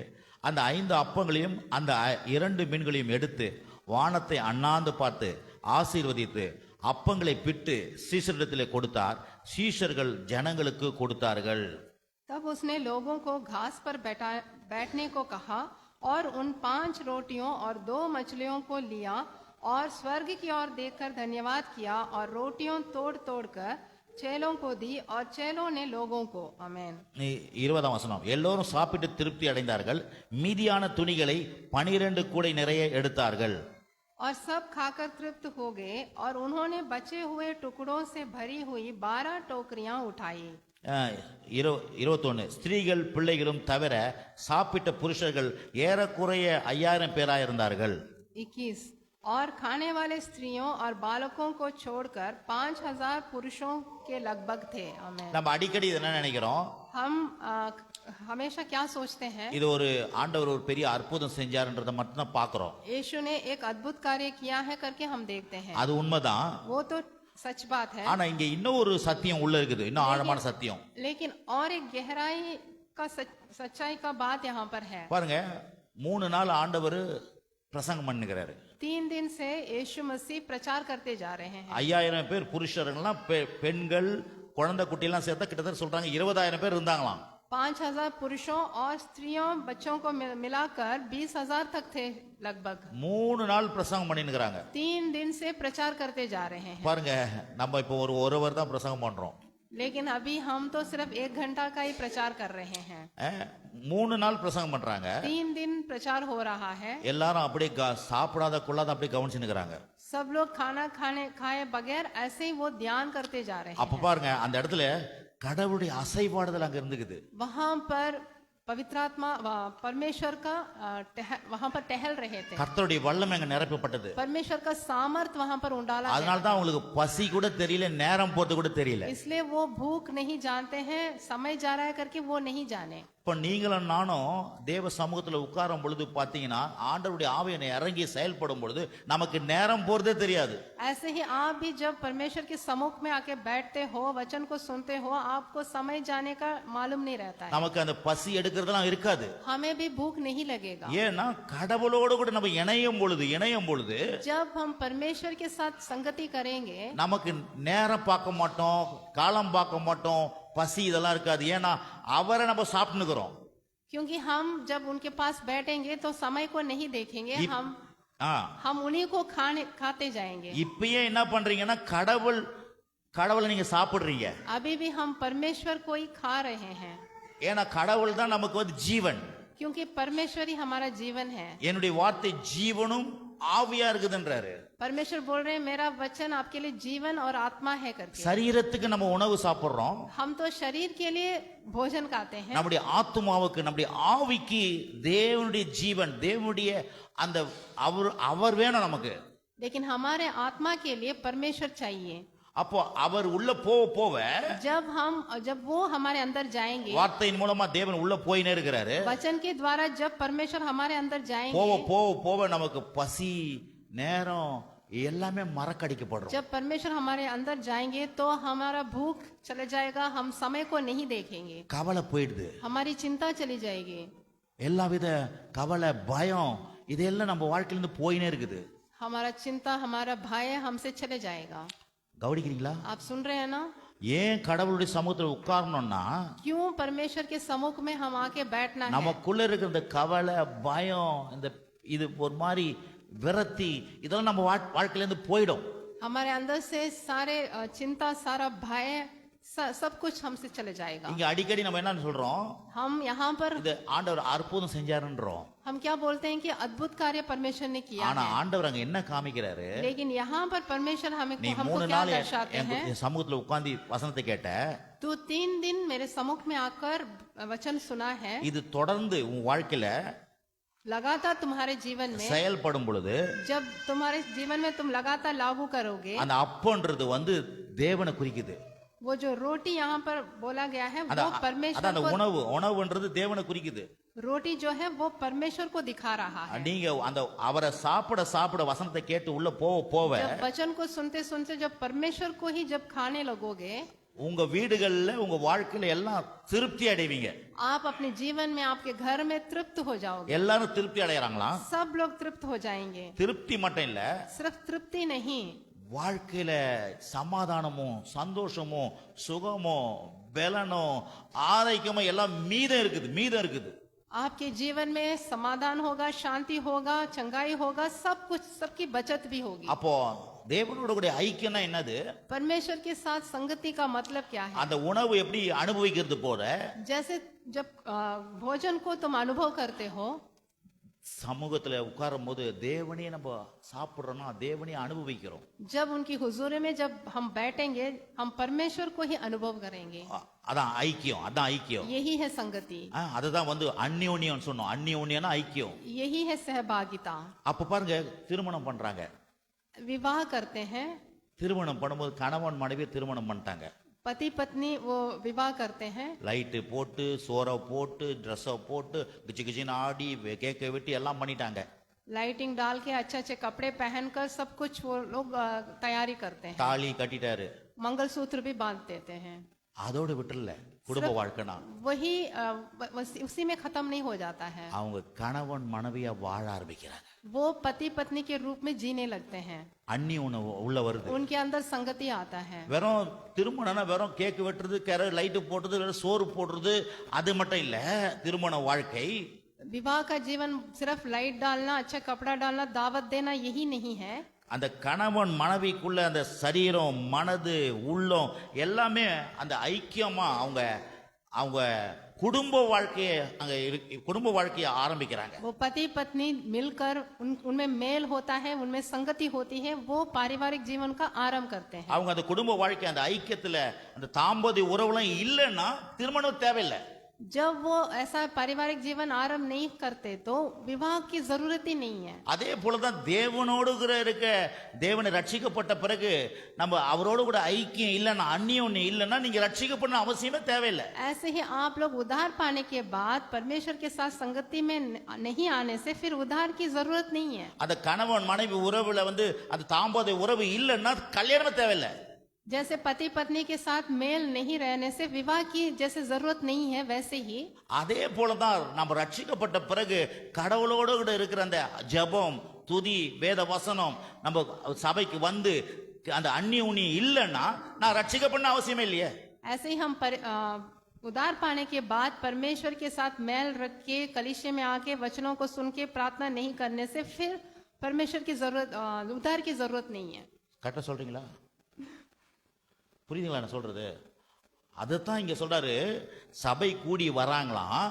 அந்த 5 அப்பங்களையும் அந்த 2 மீன்களையும் எடுத்து வானத்தை அண்ணாந்து பார்த்து ஆசீர்வதித்து அப்பங்களை பிட்டு சீஷரிடத்திலே கொடுத்தார். சீஷர்கள் ஜனங்களுக்கு கொடுத்தார்கள். तब उसने लोगों को घास पर बैठने को कहा और उन 5 रोटियों और 2 मछलियों को लिया और स्वर्ग की ओर देखकर धन्यवाद किया और रोटियों तोड़ तोड़ कर चेलों को दी और चेलों ने लोगों को। आमेन। 20ஆம் வசனம். எல்லோரும் சாப்பிட்டு திருப்தி அடைந்தார்கள். மீதியான துணிகளை 12 கூடை நிறைய எடுத்தார்கள். और सब खाकर तृप्त हो गए और उन्होंने बचे हुए टुकड़ों से भरी हुई 12 टोकरियां उठाई। 21 ஸ்திரீகள் பிள்ளைகளும் தவிர சாப்பிட்ட புருஷர்கள் ஏறக்குறைய 5000 பேராக இருந்தார்கள். 21 और खाने वाले स्त्रियों और बालकों को छोड़कर 5000 पुरुषों के लगभग थे। आमीन। நம்ம அடிக்கடி என்ன நினைக்கிறோம்? हम हमेशा क्या सोचते हैं? இது ஒரு ஆண்டவர் ஒரு பெரிய அற்புதம் செஞ்சாருன்றத மட்டும் தான் பார்க்கிறோம். यीशु ने एक अद्भुत कार्य किया है करके हम देखते हैं, அது உண்மைதான். वो तो सच बात है। ஆனா இங்க இன்னும் ஒரு சத்தியம் உள்ள இருக்குது, இன்னும் ஆழமான சத்தியம். लेकिन और एक गहराई का सच्चाई का बात यहाँ पर है। பாருங்க, 3 நாள் ஆண்டவர் பிரசங்கம் பண்ணுகிறாரு. 3 दिन से यीशु मसीह प्रचार करते जा रहे हैं। 5000 பேர் புருஷர்கள்லாம், பெண்கள் குழந்தை குட்டி எல்லாம் சேர்த்தா கிட்டத்தட்ட சொல்றாங்க 20000 பேர் இருந்தாங்களாம். 5000 पुरुषों और स्त्रियों बच्चों को मिलाकर 20000 तक थे लगभग। 3 நாள் பிரசங்கம் பண்ணிருக்காங்க. 3 दिन से प्रचार करते जा रहे हैं। பாருங்க, நம்ம இப்போ ஒரு ஹவர் தான் பிரசங்கம் பண்றோம். लेकिन अभी हम तो सिर्फ 1 घंटा का ही प्रचार कर रहे हैं। 3 நாள் பிரசங்கம் பண்றாங்க. 3 दिन प्रचार हो रहा है। எல்லாரும் அப்படியே சாப்பிடாத கொள்ளாத அப்படியே கவனிச்சுக்கிறாங்க. सब लोग खाना खाए बगैर ऐसे ही वो ध्यान करते जा रहे हैं। அப்ப பாருங்க, அந்த இடத்துல கடவுளுடைய அசைவாடுதல் அங்க இருந்துக்குது. वहां पर पवित्र आत्मा परमेश्वर का वहां पर टहल रहे थे। கர்த்தருடைய வல்லமை அங்க நிரப்பப்பட்டது. परमेश्वर का सामर्थ वहां पर उंडाला गया। அதனால தான் உங்களுக்கு பசி கூட தெரியல, நேரம் போறது கூட தெரியல. इसलिए वो भूख नहीं जानते हैं, समय जा रहा है करके वो नहीं जाने. இப்ப நீங்களும் நானும் தேவ சமூகத்துல உட்காரும் பொழுது பாத்தீங்கன்னா ஆண்டவருடைய ஆவியை இறங்கி செயல்படும் பொழுது நமக்கு நேரம் போறதே தெரியாது. ऐसे ही आप भी जब परमेश्वर के सम्मुख में आके बैठते हो, वचन को सुनते हो, आपको समय जाने का मालूम नहीं रहता है। நமக்கு அந்த பசி எடுக்கிறதெல்லாம் இருக்காது. हमें भी भूख नहीं लगेगा। ஏன்னா கடவுளோடு கூட நம்ம இணையும் பொழுது जब हम परमेश्वर के साथ संगति करेंगे நமக்கு நேரம் பார்க்க மாட்டோம், காலம் பார்க்க மாட்டோம், பசி இதெல்லாம் இருக்காது. ஏன்னா அவரை நம்ம சாப்பிட்டுக்கிறோம். क्योंकि हम जब उनके पास बैठेंगे तो समय को नहीं देखेंगे, ஆ हम उन्हीं को खाते जाएंगे। இப்பயே என்ன பண்றீங்கன்னா கடவுளை நீங்க சாப்பிடுறீங்க. अभी भी हम परमेश्वर को ही खा रहे हैं, ஏன்னா கடவுள் தான் நமக்கு வந்து ஜீவன். क्योंकि परमेश्वर ही हमारा जीवन है। என்னுடைய வார்த்தை ஜீவனும் ஆவியா இருக்குதுன்றாரு. परमेश्वर बोल रहे हैं मेरा वचन आपके लिए जीवन और आत्मा है करके। சரீரத்துக்கு நம்ம உணவு சாப்பிடுறோம், हम तो शरीर के लिए भोजन खाते हैं, நம்முடைய ஆத்துமாவுக்கு நம்முடைய ஆவிக்கு தேவனுடைய ஜீவன் தேவனுடைய அந்த அவர் வேணும் நமக்கு. लेकिन हमारे आत्मा के लिए परमेश्वर चाहिए। அப்போ அவர் உள்ள போக जब वो हमारे अंदर जाएंगे, வார்த்தையின் மூலமா தேவன் உள்ள போயினே இருக்கிறாரு. वचन के द्वारा जब परमेश्वर हमारे अंदर जाएंगे, போக நமக்கு பசி நேரம் எல்லாமே மறக்கடிக்கப்படுறோம். जब परमेश्वर हमारे अंदर जाएंगे तो हमारा भूख चले जाएगा, हम समय को नहीं देखेंगे, கவலை போயிடுது, हमारी चिंता चली जाएगी, எல்லாவித கவலை பயம் இதெல்லாம் நம்ம வாழ்க்கையில இருந்து போயினே இருக்குது. हमारा चिंता हमारा भय हमसे चले जाएगा। கவனிக்கிறீங்களா? आप सुन रहे हैं ना? ஏன் கடவுளுடைய சமூகத்துல உட்காரணும்னா क्यों परमेश्वर के सम्मुख में हम आके बैठना है? நமக்குள்ள இருக்கிற இந்த கவலை பயம் இந்த இது ஒரு மாதிரி விரக்தி இதெல்லாம் நம்ம வாழ்க்கையில இருந்து போயிடும். हमारे अंदर से सारे चिंता सारा भय सब कुछ हमसे चले जाएगा। இங்க அடிக்கடி நம்ம என்ன சொல்றோம்? हम यहाँ पर இது ஆண்டவர் அற்புதம் செஞ்சாருன்றோம். हम क्या बोलते हैं कि अद्भुत कार्य परमेश्वर ने किया ஆனா है, ஆண்டவர் அங்க என்ன காமிக்கிறாரு? लेकिन यहाँ पर परमेश्वर நீ हमको 3 क्या நாள் दर्शाते हैं? என் சமூகத்துல உட்கார்ந்து வசனத்தை கேட்ட, तू 3 दिन मेरे सम्मुख में आकर वचन सुना है, இது தொடர்ந்து உன் வாழ்க்கையில लगातार तुम्हारे जीवन में செயல்படும் பொழுது जब तुम्हारे जीवन में तुम लगातार लागू करोगे, அந்த அப்பன்றது வந்து தேவனை குறிக்குது. वो जो रोटी यहाँ पर बोला गया है वो परमेश्वर அந்த को, உணவுன்றது தேவனை குறிக்குது. रोटी जो है वो परमेश्वर को दिखा रहा है। நீங்க அந்த அவரை சாப்பிட வசனத்தை கேட்டு உள்ள போவ जब वचन को सुनते सुनते जब परमेश्वर को ही जब खाने लगोगे, உங்க வீடுகள்ல உங்க வாழ்க்கையில எல்லாம் திருப்தி அடைவீங்க. आप अपने जीवन में आपके घर में तृप्त हो जाओगे। எல்லாரும் திருப்தி அடையறாங்களா? सब लोग तृप्त हो जाएंगे। திருப்தி மட்டும் இல்ல, सिर्फ तृप्ति नहीं, வாழ்க்கையில சமாதானமும் சந்தோஷமும் சுகமும் பலனும் ஆரோக்கியமும் எல்லாம் மீதம் இருக்குது. आपके जीवन में समाधान होगा, शांति होगा, चंगाई होगा, सब कुछ, सबकी बचत भी होगी। அப்போ தேவனோட கூட ஐக்கியம்னா என்னது? परमेश्वर के साथ संगति का मतलब क्या है? அந்த உணவு எப்படி அனுபவிக்கிறது போல जैसे जब भोजन को तुम अनुभव करते हो, சமூகத்துல உட்காரும் போது தேவனே நம்ம சாப்பிடுறோம்னா தேவனே அனுபவிக்கிறோம். जब उनकी हुजूरी में जब हम बैठेंगे हम परमेश्वर को ही अनुभव करेंगे। அதான் ஐக்கியம். यही है संगति, அதுதான் வந்து அந்யோன்யம் சொன்னோம். அந்யோன்யம்னா ஐக்கியம். यही है सहभागिता। அப்ப பாருங்க, திருமணம் பண்றாங்க, विवाह करते हैं, திருமணம் பண்ணும்போது கணவன் மனைவி திருமணம் பண்ணிட்டாங்க, पति पत्नी वो विवाह करते हैं, லைட்டு போட்டு சோறை போட்டு ட்ரெஸ்ஸை போட்டு கிச்சின்னு ஆடி கேக்க வெட்டி எல்லாம் பண்ணிட்டாங்க. लाइटिंग डाल के अच्छे अच्छे कपड़े पहनकर सब कुछ वो लोग तैयारी करते हैं, தாலி கட்டிட்டாரு, मंगलसूत्र भी बांध देते हैं। அதோட விட்டுல குடும்ப வாழ்க்கைனா वही उसी में खत्म नहीं हो जाता है, அவங்க கணவன் மனைவியா வாழ ஆரம்பிக்கிறாங்க. वो पति पत्नी के रूप में जीने लगते हैं, அந்நிய உணவு உள்ள வருது. उनके अंदर संगति आता है। வெறும் திருமணம்னா வெறும் கேக் வெட்டுறது லைட்டு போடுறது வெறும் சோறு போடுறது அது மட்டும் இல்ல. திருமண வாழ்க்கை विवाह का जीवन सिर्फ लाइट डालना, अच्छा कपड़ा डालना, दावत देना यही नहीं है। அந்த கணவன் மனைவிக்குள்ள அந்த சரீரம் மனது உள்ளம் எல்லாமே அந்த ஐக்கியமா அவங்க குடும்ப வாழ்க்கையை ஆரம்பிக்கிறாங்க. वो पति पत्नी मिलकर उनमें मेल होता है, उनमें संगति होती है, वो पारिवारिक जीवन का आरंभ करते हैं। அவங்க அந்த குடும்ப வாழ்க்கை அந்த ஐக்கியத்துல அந்த தாம்பத்திய உறவுலாம் இல்லைன்னா திருமணம் தேவையில்லை. जब वो ऐसा पारिवारिक जीवन आरंभ नहीं करते तो विवाह की जरूरत ही नहीं है। அதே போலதான் தேவனோடு கூட இருக்க தேவனை ரட்சிக்கப்பட்ட பிறகு நம்ம அவரோடு கூட ஐக்கியம் இல்லைன்னா அந்நியோன்யம் இல்லைன்னா நீங்க ரட்சிக்கப்படணும் அவசியமே தேவையில்லை. ऐसे ही आप लोग उद्धार पाने के बाद परमेश्वर के साथ संगति में नहीं आने से फिर उद्धार की जरूरत नहीं है। அந்த கணவன் மனைவி உறவுல அந்த தாம்பத்திய உறவு இல்லைன்னா கல்யாணமே தேவையில்லை. जैसे पति पत्नी के साथ मेल नहीं रहने से विवाह की जैसे जरूरत नहीं है, वैसे ही அதே போலதான் நம்ம ரட்சிக்கப்பட்ட பிறகு கடவுளோடு கூட இருக்கிற அந்த ஜெபம் துதி வேத வசனம் நம்ம சபைக்கு வந்து அந்த அந்நியோன்யம் இல்லைன்னா நான் ரட்சிக்கப்படணும் அவசியமே இல்லையே. ऐसे ही हम उद्धार पाने के बाद परमेश्वर के साथ मेल रख के कलीसिया में आके वचनों को सुन के प्रार्थना नहीं करने से फिर परमेश्वर की जरूरत उद्धार की जरूरत नहीं है। கரெக்டா சொல்றீங்களா? புரியுதுங்களா நான் சொல்றது? அதைத்தான் இங்க சொல்றாரு. சபை கூடி வராங்களாம்,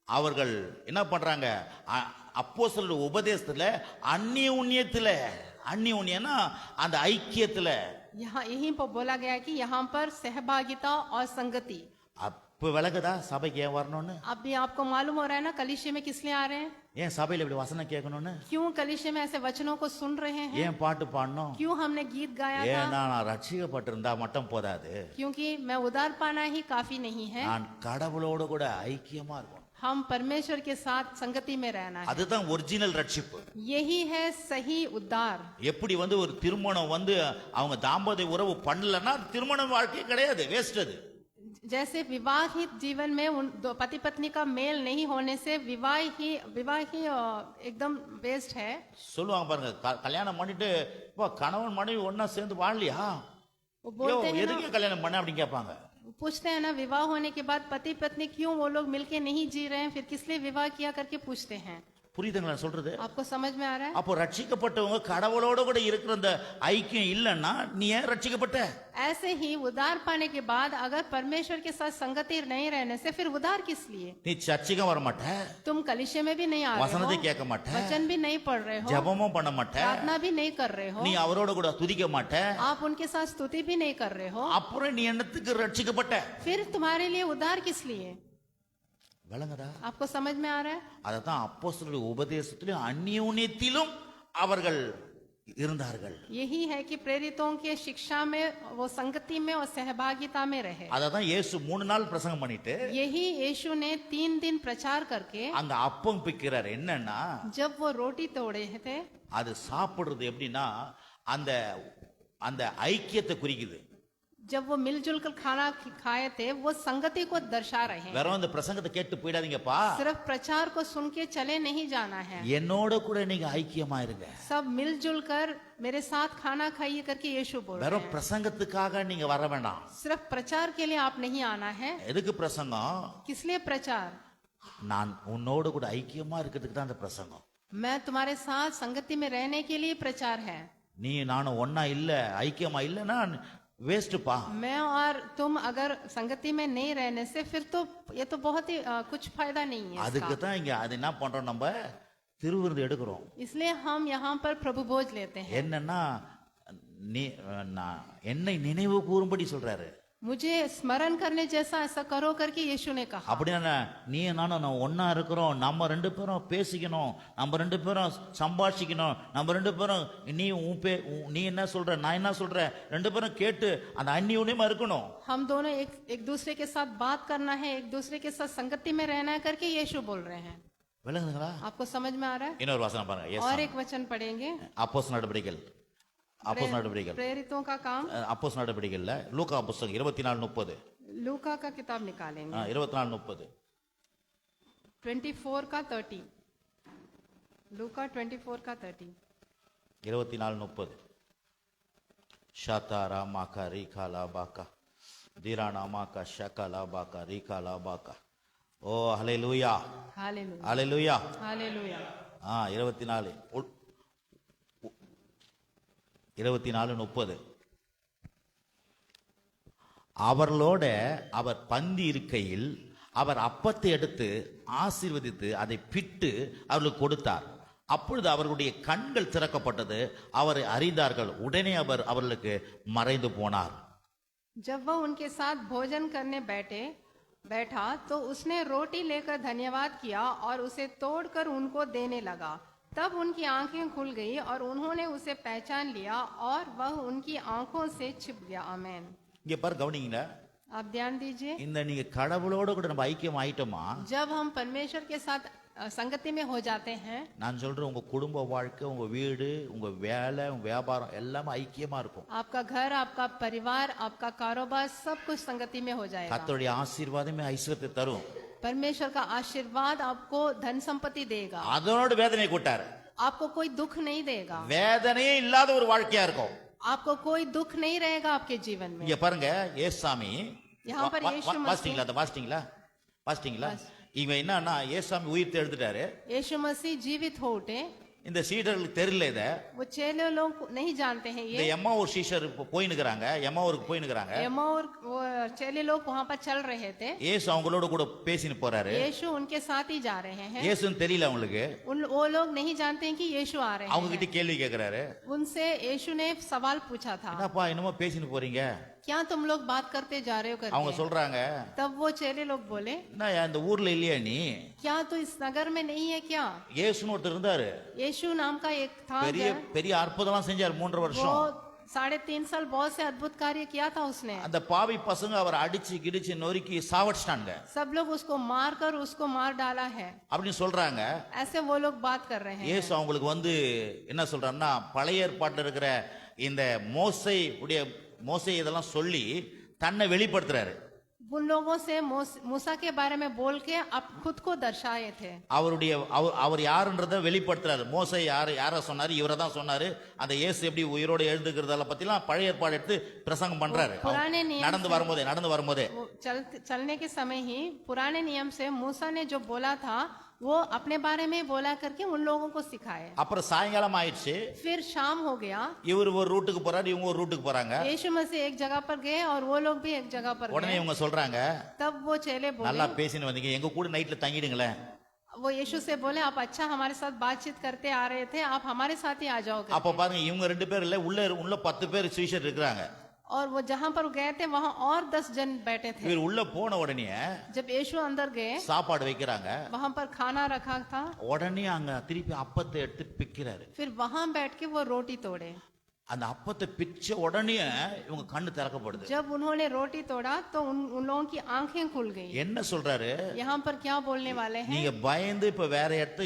அவர்கள் என்ன பண்றாங்க, அப்போஸ்தலர் உபதேசத்துல அந்நியோன்யம்னா அந்த ஐக்கியத்துல यहाँ यहीं पर बोला गया है कि यहाँ पर सहभागिता और संगति। அப்ப விளக்குதா சபைக்கு ஏன் வரணும்னு? अभी आपको मालूम हो रहा है ना कलीसिया में किस लिए आ रहे हैं, ஏன் சபையில இப்படி வசனம் கேட்கணும்னு? क्यों कलीसिया में ऐसे वचनों को सुन रहे हैं, ஏன் பாட்டு பாடணும்? क्यों हमने गीत गाया था, ஏன்னா நான் ரட்சிக்கப்பட்டிருந்தா மட்டும் போதாது, क्योंकि मैं उद्धार पाना ही काफी नहीं है, நான் கடவுளோடு கூட ஐக்கியமா இருக்கணும். हम परमेश्वर के साथ संगति में रहना है। அதுதான் ஒரிஜினல் ரட்சிப்பு. यही है सही उद्धार। எப்படி ஒரு திருமணம் அவங்க தாம்பத்திய உறவு பண்ணலன்னா திருமண வாழ்க்கை கிடையாது, வேஸ்ட் அது. जैसे विवाहित जीवन में उन दो पति पत्नी का मेल नहीं होने से विवाह ही एकदम वेस्ट है। சொல்லுவாங்க பாருங்க, கல்யாணம் பண்ணிட்டு கணவன் மனைவி ஒன்னா சேர்ந்து வாழலையா, वो बोलते हैं எதுக்கு கல்யாணம் பண்ண அப்படின்னு கேட்பாங்க. पूछते हैं ना, विवाह होने के बाद पति पत्नी क्यों वो लोग मिलके नहीं जी रहे हैं, फिर किस लिए विवाह किया करके पूछते हैं। புரியுதுங்களா சொல்றது? आपको समझ में आ रहा है? அப்போ ரட்சிக்கப்பட்டவங்க கடவுளோட கூட இருக்கிற அந்த ஐக்கியம் இல்லைன்னா நீ ஏன் ரட்சிக்கப்பட்ட? ऐसे ही उद्धार पाने के बाद अगर परमेश्वर के साथ संगति नहीं रहने से फिर उद्धार किस लिए? நீ சர்ச்சுக்கும் வர மாட்ட, तुम कलीसिया में भी नहीं आ रहे வசனத்தை हो, கேட்க மாட்ட, वचन भी नहीं पढ़ रहे हो, ஜெபமும் பண்ண மாட்ட, प्रार्थना भी नहीं कर रहे हो, நீ அவரோட கூட துதிக்க மாட்ட, आप उनके साथ स्तुति भी नहीं कर रहे हो, அப்புறம் நீ என்னத்துக்கு ரட்சிக்கப்பட்ட? फिर तुम्हारे लिए उद्धार किस लिए? விளங்குதா? आपको समझ में आ रहा है? அததான் அப்போஸ்தலருடைய உபதேசத்திலும் அந்நியோன்யத்திலும் அவர்கள் இருந்தார்கள். यही है कि प्रेरितों के शिक्षा में वो संगति में और सहभागिता में रहे। அததான் இயேசு 3 நாள் பிரசங்கம் பண்ணிட்டு यही यीशु ने 3 दिन प्रचार करके அங்க அப்பம் பிக்கிறார். என்னன்னா जब वो रोटी तोड़े थे, அது சாப்பிடுறது எப்படின்னா அந்த அந்த ஐக்கியத்தை குறிக்குது. जब वो मिलजुल कर खाना खाए थे, वो संगति को दर्शा रहे हैं। வெறும் அந்த பிரசங்கத்தை கேட்டு போயிடாதீங்கப்பா, सिर्फ प्रचार को सुन के चले नहीं जाना है, என்னோட கூட நீங்க ஐக்கியமா இருங்க. सब मिलजुल कर मेरे साथ खाना खाइए करके यीशु बोल रहे வெறும் हैं। பிரசங்கத்துக்காக நீங்க வர வேண்டாம். सिर्फ प्रचार के लिए आप नहीं आना है। எதுக்கு பிரசங்கம்? किस लिए प्रचार? நான் உன்னோட கூட ஐக்கியமா இருக்கிறதுக்கு தான் அந்த பிரசங்கம். मैं तुम्हारे साथ संगति में रहने के लिए प्रचार है। நீ நானும் ஒன்னா இல்ல ஐக்கியமா இல்லன்னா वेस्टपा। मैं और तुम अगर संगति में नहीं रहने से फिर तो ये तो बहुत ही कुछ फायदा नहीं है அதுக்கு தான் இங்க அது என்ன பண்றோம், நம்ம திருவிருந்து எடுக்கிறோம். इसलिए हम यहाँ पर प्रभु भोज लेते हैं। என்னன்னா என்னை நினைவு கூறும்படி சொல்றாரு, मुझे स्मरण करने जैसा ऐसा करो करके यीशु ने कहा। அப்படின்னா நீ நானும் ஒன்னா இருக்கிறோம், நம்ம ரெண்டு பேரும் பேசிக்கணும், நம்ம ரெண்டு பேரும் சம்பாஷிக்கணும், நம்ம ரெண்டு பேரும் நீ என்ன சொல்ற நான் என்ன சொல்றேன் ரெண்டு பேரும் கேட்டு அந்த அந்நியோன்யமா இருக்கணும். हम दोनों एक दूसरे के साथ बात करना है, एक दूसरे के साथ संगति में रहना है करके यीशु बोल रहे हैं। விளங்குதுங்களா? आपको समझ में आ रहा है? இன்னொரு வசனம் பாருங்க. और एक वचन पढ़ेंगे, அப்போஸ்தலர் நடவடிக்கைகள், அப்போஸ்தலர் நடவடிக்கைகள், प्रेरितों का काम, அப்போஸ்தலர் நடவடிக்கைகள்ல லூக்கா புத்தகம் 24:30, लूका का किताब निकालेंगे, 24:30, 24 का 30, लूका 24 का 30, 24:30. ஷாத்தாரா மாக்கா ரீகாலா பாக்கா தீரானா மாக்கா ஷகாலா பாக்கா ரீகாலா பாக்கா. ஓ ஹல்லேலூயா, हालेलुया, ஹல்லேலூயா. हालेलुया। 24:30. அவர்களோட அவர் பந்தி இருக்கையில் அவர் அப்பத்தை எடுத்து ஆசீர்வதித்து அதை பிட்டு அவர்களுக்கு கொடுத்தார். அப்பொழுது அவர்களுடைய கண்கள் திறக்கப்பட்டது, அவரை அறிந்தார்கள். உடனே அவர் அவர்களுக்கு மறைந்து போனார். जब वह उनके साथ भोजन करने बैठे, बैठा तो उसने रोटी लेकर धन्यवाद किया और उसे तोड़कर उनको देने लगा। तब उनकी आंखें खुल गई और उन्होंने उसे पहचान लिया और वह उनकी आंखों से छिप गया। आमीन। இங்க பாரு கவனிங்களா, आप ध्यान दीजिए, இந்த நீங்க கடவுளோட கூட நம்ம ஐக்கியம் ஆயிட்டோமா, जब हम परमेश्वर के साथ संगति में हो जाते हैं, நான் சொல்றேன் உங்க குடும்ப வாழ்க்கை, உங்க வீடு, உங்க வேலை, உங்க வியாபாரம் எல்லாமே ஐக்கியமா இருக்கும். आपका घर, आपका परिवार, आपका कारोबार सब कुछ संगति में हो जाएगा। கர்த்தருடைய ஆசீர்வாதமே ஐஸ்வர்யத்தை தரும். परमेश्वर का आशीर्वाद आपको धन संपत्ति देगा, அதனோட வேதனை கூட்டாரு. आपको कोई दुख नहीं देगा, வேதனையே இல்லாத ஒரு வாழ்க்கையா இருக்கும். आपको कोई दुख नहीं रहेगा आपके जीवन में। இங்க பாருங்க, ஏசாமி यहाँ पर यीशु வாசிட்டீங்களா? அந்த வாசிட்டீங்களா? இவன் என்னன்னா, ஏசாமி உயிர் எழுந்துட்டாரு. यीशु मसीह जीवित हो उठे। இந்த சீடர்களுக்கு தெரியல இத. वो चेले लोग नहीं जानते हैं இந்த ये। எம்மாவூர் சீஷர் போயினுக்குறாங்க, எம்மாவூருக்கு போயினுக்குறாங்க. एमाउर वो चेले लोग वहाँ पर चल रहे थे। இயேசு அவங்களோட கூட பேசின்னு போறாரு. यीशु उनके साथ ही जा रहे हैं। இயேசுன்னு தெரியல அவங்களுக்கு. वो लोग नहीं जानते हैं कि यीशु आ रहे அவங்க हैं। கிட்ட கேள்வி கேக்குறாரு. उनसे यीशु ने सवाल पूछा था, என்னப்பா என்னமோ பேசின்னு போறீங்க? क्या तुम लोग बात करते जा रहे हो அவங்க करके। சொல்றாங்க, तब वो चेले लोग बोले, என்ன இந்த ஊர்ல இல்லையா நீ? क्या तू इस नगर में नहीं है क्या? இயேசுன்னு ஒருத்தர் இருந்தாரு, यीशु नाम का एक था, பெரிய பெரிய அற்புதம்லாம் செஞ்சார் 3 வருஷம். वो 3.5 साल बहुत से अद्भुत कार्य किया था उसने। அந்த பாவி பசங்க அவரை அடிச்சு கிடிச்சு நொறுக்கி சாவடிச்சிட்டாங்க सब लोग उसको मारकर उसको मार डाला है, அப்படின்னு சொல்றாங்க. ऐसे वो लोग बात कर रहे हैं। இயேசு அவங்களுக்கு வந்து என்ன சொல்றாருன்னா, பழைய ஏற்பாட்டில் இருக்கிற இந்த மோசே இதெல்லாம் சொல்லி தன்னை வெளிப்படுத்துறாரு. उन लोगों से मूसा के बारे में बोल के अब खुद को दर्शाए थे। அவர் யாருன்றத வெளிப்படுத்துறாரு. மோசே யார சொன்னாரு, இவரை தான் சொன்னாரு. அந்த இயேசு எப்படி உயிரோடு எழுந்துக்கிறதால பத்திலாம் பழைய ஏற்பாடு எடுத்து பிரசங்கம் பண்றாரு. நடந்து வரும்போதே वो चलने के समय ही पुराने नियम से मूसा ने जो बोला था वो अपने बारे में बोला करके उन लोगों को सिखाए। அப்புறம் சாயங்காலம் ஆயிடுச்சு. फिर शाम हो गया, இவர் ஒரு ரூட்டுக்கு போறாரு, இவங்க ஒரு ரூட்டுக்கு போறாங்க. यीशु मसीह एक जगह पर गए और वो लोग भी एक जगह पर உடனே गए। இவங்க சொல்றாங்க, तब वो चेले நல்லா बोले, பேசின்னு வந்தீங்க, எங்க கூட நைட்ல தங்கிடுங்களேன். वो यीशु से बोले, आप अच्छा हमारे साथ बातचीत करते आ रहे थे, आप हमारे साथ ही आ जाओगे। அப்ப பாருங்க, இவங்க 2 பேர் இல்ல, உள்ள 10 பேர் சீஷர் இருக்காங்க. और वो जहाँ पर गए थे वहाँ और 10 जन बैठे थे। இவர் உள்ள போன உடனே जब यीशु अंदर गए, சாப்பாடு வைக்கிறாங்க. वहाँ पर खाना रखा था। உடனே அங்க திருப்பி அப்பத்தை எடுத்து பிக்கிறாரு. फिर वहाँ बैठ के वो रोटी तोड़े। அந்த அப்பத்தை பிச்ச உடனே இவங்க கண்ணு திறக்கப்படுது. जब उन्होंने रोटी तोड़ा तो उन लोगों की आंखें खुल गई। என்ன சொல்றாரு? यहाँ पर क्या बोलने वाले हैं? நீங்க பயந்து இப்ப வேற இடத்து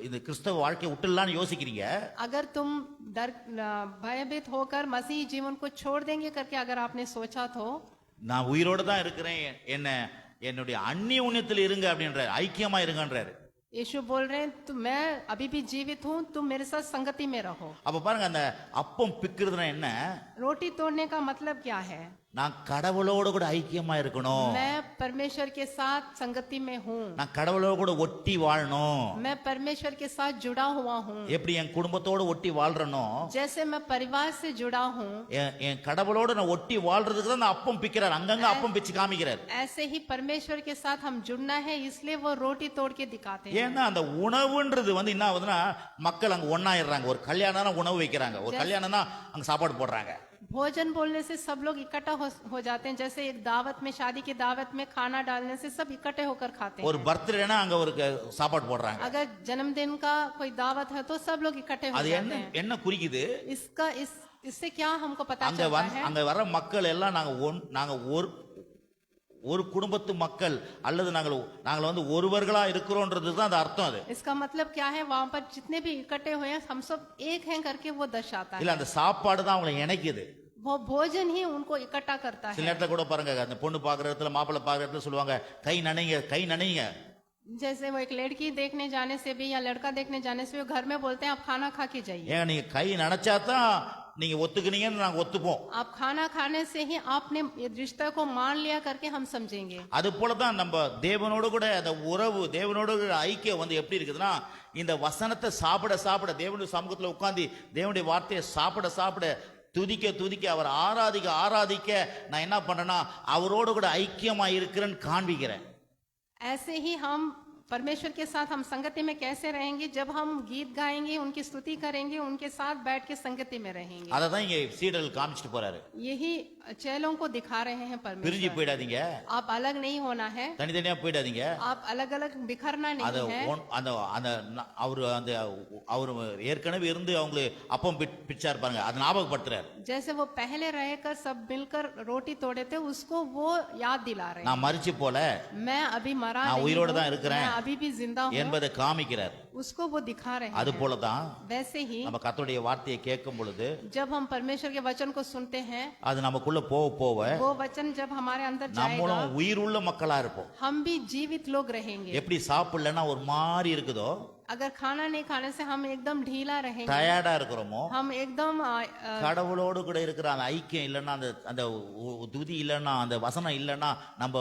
இது கிறிஸ்தவ வாழ்க்கை விட்டுடலாம்னு யோசிக்கிறீங்க. अगर तुम भयभीत होकर मसीही जीवन को छोड़ देंगे करके अगर आपने सोचा तो, நான் உயிரோட தான் இருக்கிறேன், என்னுடைய அந்நியோன்யத்தில் இருங்க அப்படின்றாரு, ஐக்கியமா இருங்கன்றாரு. यीशु बोल रहे हैं, तो मैं अभी भी जीवित हूँ, तुम मेरे साथ संगति में रहो। அப்ப பாருங்க, அந்த அப்பம் பிக்கிறதுனா என்ன? रोटी तोड़ने का मतलब क्या है? நான் கடவுளோட கூட ஐக்கியமா இருக்கணும். मैं परमेश्वर के साथ संगति में हूँ, நான் கடவுளோட கூட ஒட்டி வாழணும். मैं परमेश्वर के साथ जुड़ा हुआ हूँ। எப்படி என் குடும்பத்தோட ஒட்டி வாழ்றனோ, जैसे मैं परिवार से जुड़ा हूँ, என் கடவுளோட நான் ஒட்டி வாழ்றதுக்கு தான் அந்த அப்பம் பிக்கிறார், அங்கங்க அப்பம் பிச்சு காமிக்கிறார். ऐसे ही परमेश्वर के साथ हम जुड़ना है, इसलिए वो रोटी तोड़ के दिखाते हैं। ஏன்னா அந்த உணவுன்றது வந்து என்ன ஆகுதுன்னா, மக்கள் அங்க ஒன்னாயிடுறாங்க. ஒரு கல்யாணம்னா உணவு வைக்கிறாங்க, ஒரு கல்யாணம்னா அங்க சாப்பாடு போடுறாங்க. भोजन बोलने से सब लोग इकट्ठा हो जाते हैं। जैसे एक दावत में, शादी की दावत में खाना डालने से सब इकट्ठे होकर खाते हैं। ஒரு பர்த்டேனா அங்க ஒரு சாப்பாடு போடுறாங்க. अगर जन्मदिन का कोई दावत है तो सब लोग इकट्ठे हो அது जाते हैं। என்ன குறிக்குது? इससे क्या हमको पता அங்க चलता है? அங்க வர மக்கள் எல்லாம் நாங்க ஒரு குடும்பத்து மக்கள் அல்லது நாங்கள் வந்து ஒருவர்களா இருக்கிறோம்ன்றது தான் அது அர்த்தம். அது इसका मतलब क्या है? वहाँ पर जितने भी इकट्ठे हुए हैं हम सब एक हैं करके वो दर्शाता இல்ல, है। அந்த சாப்பாடு தான் அவங்களை இணைக்குது. वो भोजन ही उनको इकट्ठा करता சில है। நேரத்துல கூட பாருங்க, அந்த பொண்ணு பாக்குற இடத்துல, மாப்பிள்ளை பாக்குற இடத்துல சொல்லுவாங்க, கை நனைங்க. जैसे वो एक लड़की देखने जाने से भी या लड़का देखने जाने से भी घर में बोलते हैं आप खाना खा के जाइए। ஏங்க நீங்க கை நனைச்சா தான் நீங்க ஒத்துக்குனீங்கன்னு நாங்க ஒத்துப்போம். आप खाना खाने से ही आपने ये रिश्ते को मान लिया करके हम समझेंगे। அது போலதான் நம்ம தேவனோடு கூட அந்த உறவு, தேவனோடு கூட ஐக்கியம் வந்து எப்படி இருக்குதுன்னா, இந்த வசனத்தை சாப்பிட தேவனுடைய சமூகத்துல உட்கார்ந்து தேவனுடைய வார்த்தையை சாப்பிட துதிக்க அவர் ஆராதிக்க நான் என்ன பண்றேன்னா, அவரோடு கூட ஐக்கியமா இருக்கிறேன்னு காண்பிக்கிறேன். ऐसे ही हम परमेश्वर के साथ हम संगति में कैसे रहेंगे? जब हम गीत गाएंगे, उनकी स्तुति करेंगे, उनके साथ बैठ के संगति में रहेंगे। அதை தான் இங்க சீடர்கள் காமிச்சிட்டு போறாரு. यही चेलों को दिखा रहे हैं பிரிஞ்சு परमेश्वर। போயிடாதீங்க, आप अलग नहीं होना है, தனித்தனியா போயிடாதீங்க. आप अलग अलग बिखरना அத नहीं है। அந்த அந்த அவரு ஏற்கனவே இருந்து அவங்களுக்கு அப்பம் பிச்சார் பாருங்க, அதை ஞாபகப்படுத்துறாரு. जैसे वो पहले रहकर सब मिलकर रोटी तोड़े थे, उसको वो याद दिला रहे हैं। நான் மரிச்சு போல, मैं अभी मरा நான் नहीं உயிரோட हूँ, தான் இருக்கிறேன் मैं अभी भी जिंदा हूँ, என்பதை காமிக்கிறார். उसको वो दिखा रहे அது हैं। போலதான் वैसे ही நம்ம கர்த்தருடைய வார்த்தையை கேட்கும் பொழுது जब हम परमेश्वर के वचन को सुनते हैं, அது நமக்குள்ள போக போக वो वचन जब हमारे अंदर जाएगा, நம்மளும் உயிருள்ள மக்களா இருப்போம். हम भी जीवित लोग रहेंगे। எப்படி சாப்பிடலன்னா ஒரு மாதிரி இருக்குதோ, अगर खाना नहीं खाने से हम एकदम ढीला रहेंगे, டயர்டா இருக்கிறோமோ, हम एकदम கடவுளோடு கூட இருக்கிற அந்த ஐக்கியம் இல்லைன்னா, அந்த அந்த துதி இல்லைன்னா, அந்த வசனம் இல்லைன்னா, நம்ம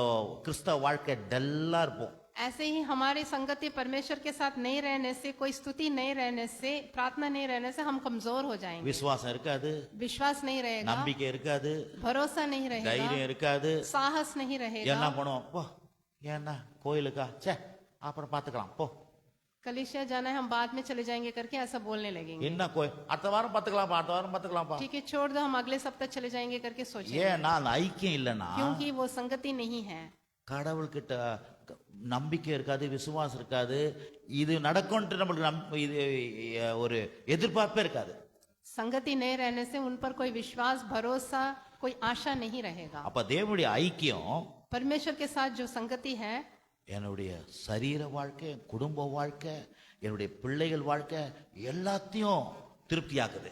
கிறிஸ்தவ வாழ்க்கை டல்லா இருப்போம். ऐसे ही हमारी संगति परमेश्वर के साथ नहीं रहने से, कोई स्तुति नहीं रहने से, प्रार्थना नहीं रहने से हम कमजोर हो जाएंगे। விசுவாசம் இருக்காது, विश्वास नहीं रहेगा, நம்பிக்கை இருக்காது, भरोसा नहीं रहेगा, தைரியம் இருக்காது. साहस नहीं என்ன रहेगा। பண்ணுவோம்? போ, ஏன்னா கோயிலுக்கா, சே அப்புறம் பாத்துக்கலாம் போ, कलिसिया जाना है, हम बाद में चले जाएंगे करके ऐसा बोलने लगेंगे। என்ன கோயில், அடுத்த வாரம் பாத்துக்கலாம்ப்பா, அடுத்த வாரம் பாத்துக்கலாம்ப்பா. ठीक है, छोड़ दो, हम अगले सप्ताह चले जाएंगे करके सोचेंगे, ஏன்னா அந்த ஐக்கியம் இல்லைன்னா क्योंकि वो संगति नहीं है। கடவுள்கிட்ட நம்பிக்கை இருக்காது, விசுவாசம் இருக்காது. இது நடக்கும்ட்டு நம்மளுக்கு இது ஒரு எதிர்பார்ப்பே இருக்காது. संगति नहीं रहने से उन पर कोई विश्वास, भरोसा, कोई आशा नहीं रहेगा। அப்ப தேவனுடைய ஐக்கியம் परमेश्वर के साथ जो संगति है, என்னுடைய சரீர வாழ்க்கை, குடும்ப வாழ்க்கை, என்னுடைய பிள்ளைகள் வாழ்க்கை எல்லாத்தையும் திருப்தியாக்குது.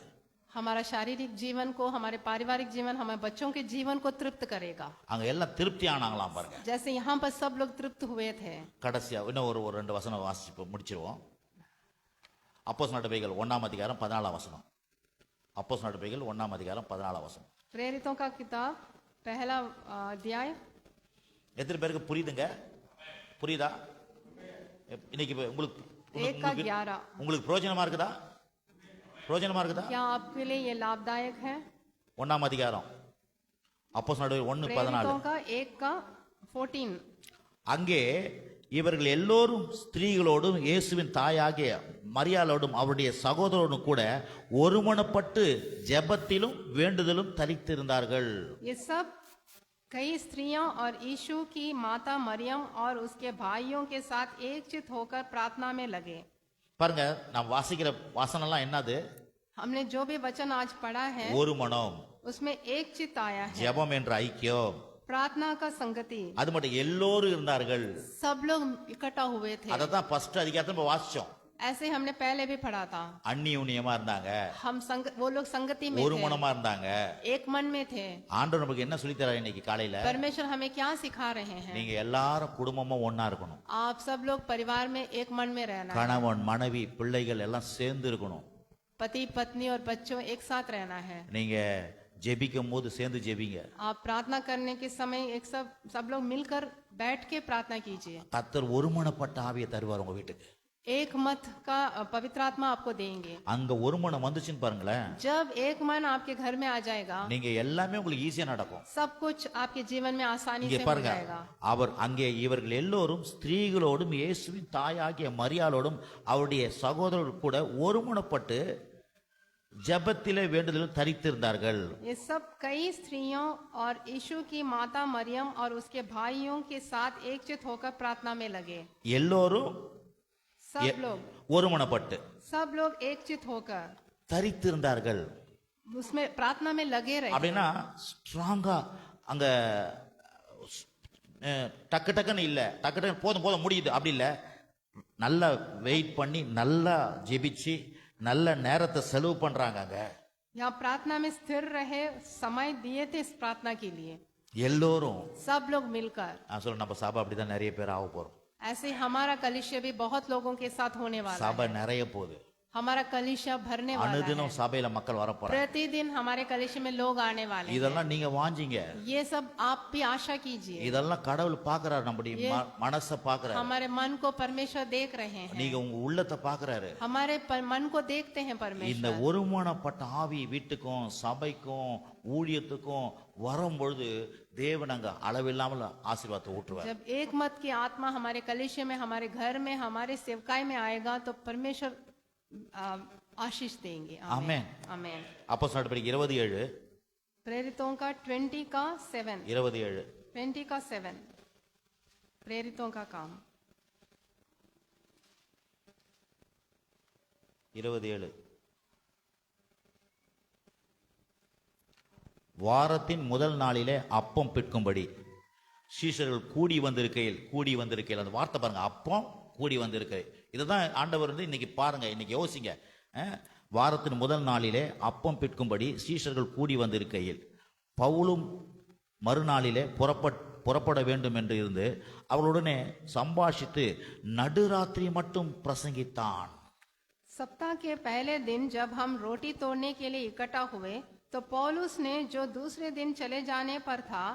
हमारा शारीरिक जीवन को, हमारे पारिवारिक जीवन, हमारे बच्चों के जीवन को तृप्त करेगा। அங்க எல்லாம் திருப்தி ஆனாங்களாம் பாருங்க. जैसे यहाँ पर सब लोग तृप्त हुए थे। கடைசியா இன்னும் ஒரு ரெண்டு வசனம் வாசிச்சு முடிச்சிருவோம். அப்போஸ்தலர் நடபடிகள் 1ஆம் அதிகாரம் 14ஆம் வசனம். அப்போஸ்தலர் நடபடிகள் 1ஆம் அதிகாரம் 14ஆம் வசனம். प्रेरितों का किताब पहला अध्याय। எத்தனை பேருக்கு புரியுதுங்க? புரியுதா? இன்னைக்கு உங்களுக்கு 1:11 உங்களுக்கு பிரயோஜனமா இருக்குதா? பிரயோஜனமா இருக்குதா? क्या आपके लिए ये लाभदायक है? 1ஆம் அதிகாரம் அப்போஸ்தலர் நடபடிகள் 1:14. प्रेरितों का 1:14। அங்கே இவர்கள் எல்லோரும் ஸ்திரீகளோடும் இயேசுவின் தாயாகிய மரியாளோடும் அவருடைய சகோதரரோடும் கூட ஒருமனப்பட்டு ஜெபத்திலும் வேண்டுதலும் தரித்திருந்தார்கள். ये सब कई स्त्रियां और यीशु की माता मरियम और उसके भाइयों के साथ एकचित होकर प्रार्थना में लगे। பாருங்க, நாம் வாசிக்கிற வசனம்லாம் என்னது? हमने जो भी वचन आज पढ़ा है, ஒரு மனம், उसमें एकचित आया है, ஜெபம் என்ற ஐக்கியம். प्रार्थना का संगति, அது மட்டும் எல்லோரும் இருந்தார்கள். सब लोग इकट्ठा हुए थे। அததான் ஃபர்ஸ்ட் அதிகாரத்துல நம்ம வாசிச்சோம். ऐसे हमने पहले भी पढ़ा था। அந்நியுன்னியமா இருந்தாங்க, वो लोग संगति में ஒரு थे, மனமா இருந்தாங்க. एक मन में थे। ஆண்டவர் நமக்கு என்ன சொல்லி தராரு இன்னைக்கு காலையில? परमेश्वर हमें क्या सिखा रहे हैं? நீங்க எல்லாரும் குடும்பமா ஒண்ணா இருக்கணும். आप सब लोग परिवार में एक मन में रहना है। கணவன் மனைவி பிள்ளைகள் எல்லாம் சேர்ந்து இருக்கணும். पति पत्नी और बच्चों एक साथ रहना है। நீங்க ஜெபிக்கும் போது சேர்ந்து ஜெபிங்க. आप प्रार्थना करने के समय सब लोग मिलकर बैठ के प्रार्थना कीजिए। கர்த்தர் ஒருமனப்பட்ட ஆவியை தருவார் உங்க வீட்டுக்கு. एक मत का पवित्र आत्मा आपको देंगे। அங்க ஒருமனம் வந்துச்சுன்னு பாருங்களேன், जब एक मन आपके घर में आ जाएगा, நீங்க எல்லாமே உங்களுக்கு ஈஸியா நடக்கும். सब कुछ आपके जीवन में आसानी இங்க से हो பாருங்க, जाएगा। அவர் அங்கே இவர்கள் எல்லோரும் ஸ்திரீகளோடும் இயேசுவின் தாயாகிய மரியாளோடும் அவருடைய சகோதரர் கூட ஒருமனப்பட்டு ஜெபத்திலே வேண்டுதலும் தரித்திருந்தார்கள். ये सब कई स्त्रियों और यीशु की माता मरियम और उसके भाइयों के साथ एकचित होकर प्रार्थना में लगे। எல்லோரும் ஒருமனப்பட்டு सब लोग एकचित होकर தரித்திருந்தார்கள். उसमें प्रार्थना में लगे रहे। அப்படின்னா ஸ்ட்ராங்கா அங்க டக்கு டக்குன்னு இல்ல, டக்கு டக்கு போதும் போதும் முடியுது அப்படி இல்ல. நல்லா வெயிட் பண்ணி நல்லா ஜெபிச்சு நல்ல நேரத்தை செலவு பண்றாங்க. அங்க यहाँ प्रार्थना में स्थिर रहे, समय दिए थे इस प्रार्थना के लिए। எல்லோரும் सब लोग मिलकर, நான் சொல்ல நம்ம சபை அப்படிதான் நிறைய பேர் ஆக போறோம். ऐसे हमारा कलिशय भी बहुत लोगों के साथ होने वाला சபை है। நிறைய போகுது. हमारा कलीसिया भरने वाला है। அனுதினம் சபையில மக்கள் வரப்போறாங்க. प्रतिदिन हमारे कलीसिया में लोग आने वाले हैं। இதெல்லாம் நீங்க வாஞ்சிங்க. ये सब आप भी आशा कीजिए। இதெல்லாம் கடவுள் பார்க்கறாரு, நம்முடைய மனசை பார்க்கறாரு. हमारे मन को परमेश्वर देख रहे हैं। நீங்க உங்க உள்ளத்தை பார்க்கறாரு. हमारे मन को देखते हैं परमेश्वर। இந்த ஒருமனப்பட்ட ஆவி வீட்டுக்கும் சபைக்கும் ஊழியத்துக்கும் வரும்பொழுது தேவன் அங்க அளவில்லாமல் ஆசீர்வாதத்தை ஊற்றுவார். जब एक मत की आत्मा हमारे कलीसिया में, हमारे घर में, हमारे सेवकाई में आएगा तो परमेश्वर आशीष देंगे। आमेन आमेन। அப்போஸ்தலர் நடபடிகள் 27 प्रेरितों का 20 का 7 27 20 का 7 प्रेरितों का काम 27 வாரத்தின் முதல் நாளிலே அப்பம் பிற்கும்படி சீஷர்கள் கூடி வந்திருக்கையில் அந்த வார்த்தை பாருங்க, அப்பம் கூடி வந்திருக்கை. இதுதான் ஆண்டவர் இன்னைக்கு பாருங்க, இன்னைக்கு யோசிங்க. வாரத்தின் முதல் நாளிலே அப்பம் பிற்கும்படி சீஷர்கள் கூடி வந்திருக்கையில் பவுலும் மறுநாளிலே புறப்பட வேண்டும் என்று இருந்து அவளுடனே சம்பாஷித்து நடுராத்திரி மட்டும் பிரசங்கித்தான். सप्ताह के पहले दिन जब हम रोटी तोड़ने के लिए इकट्ठा हुए तो पौलुस ने जो दूसरे दिन चले जाने पर था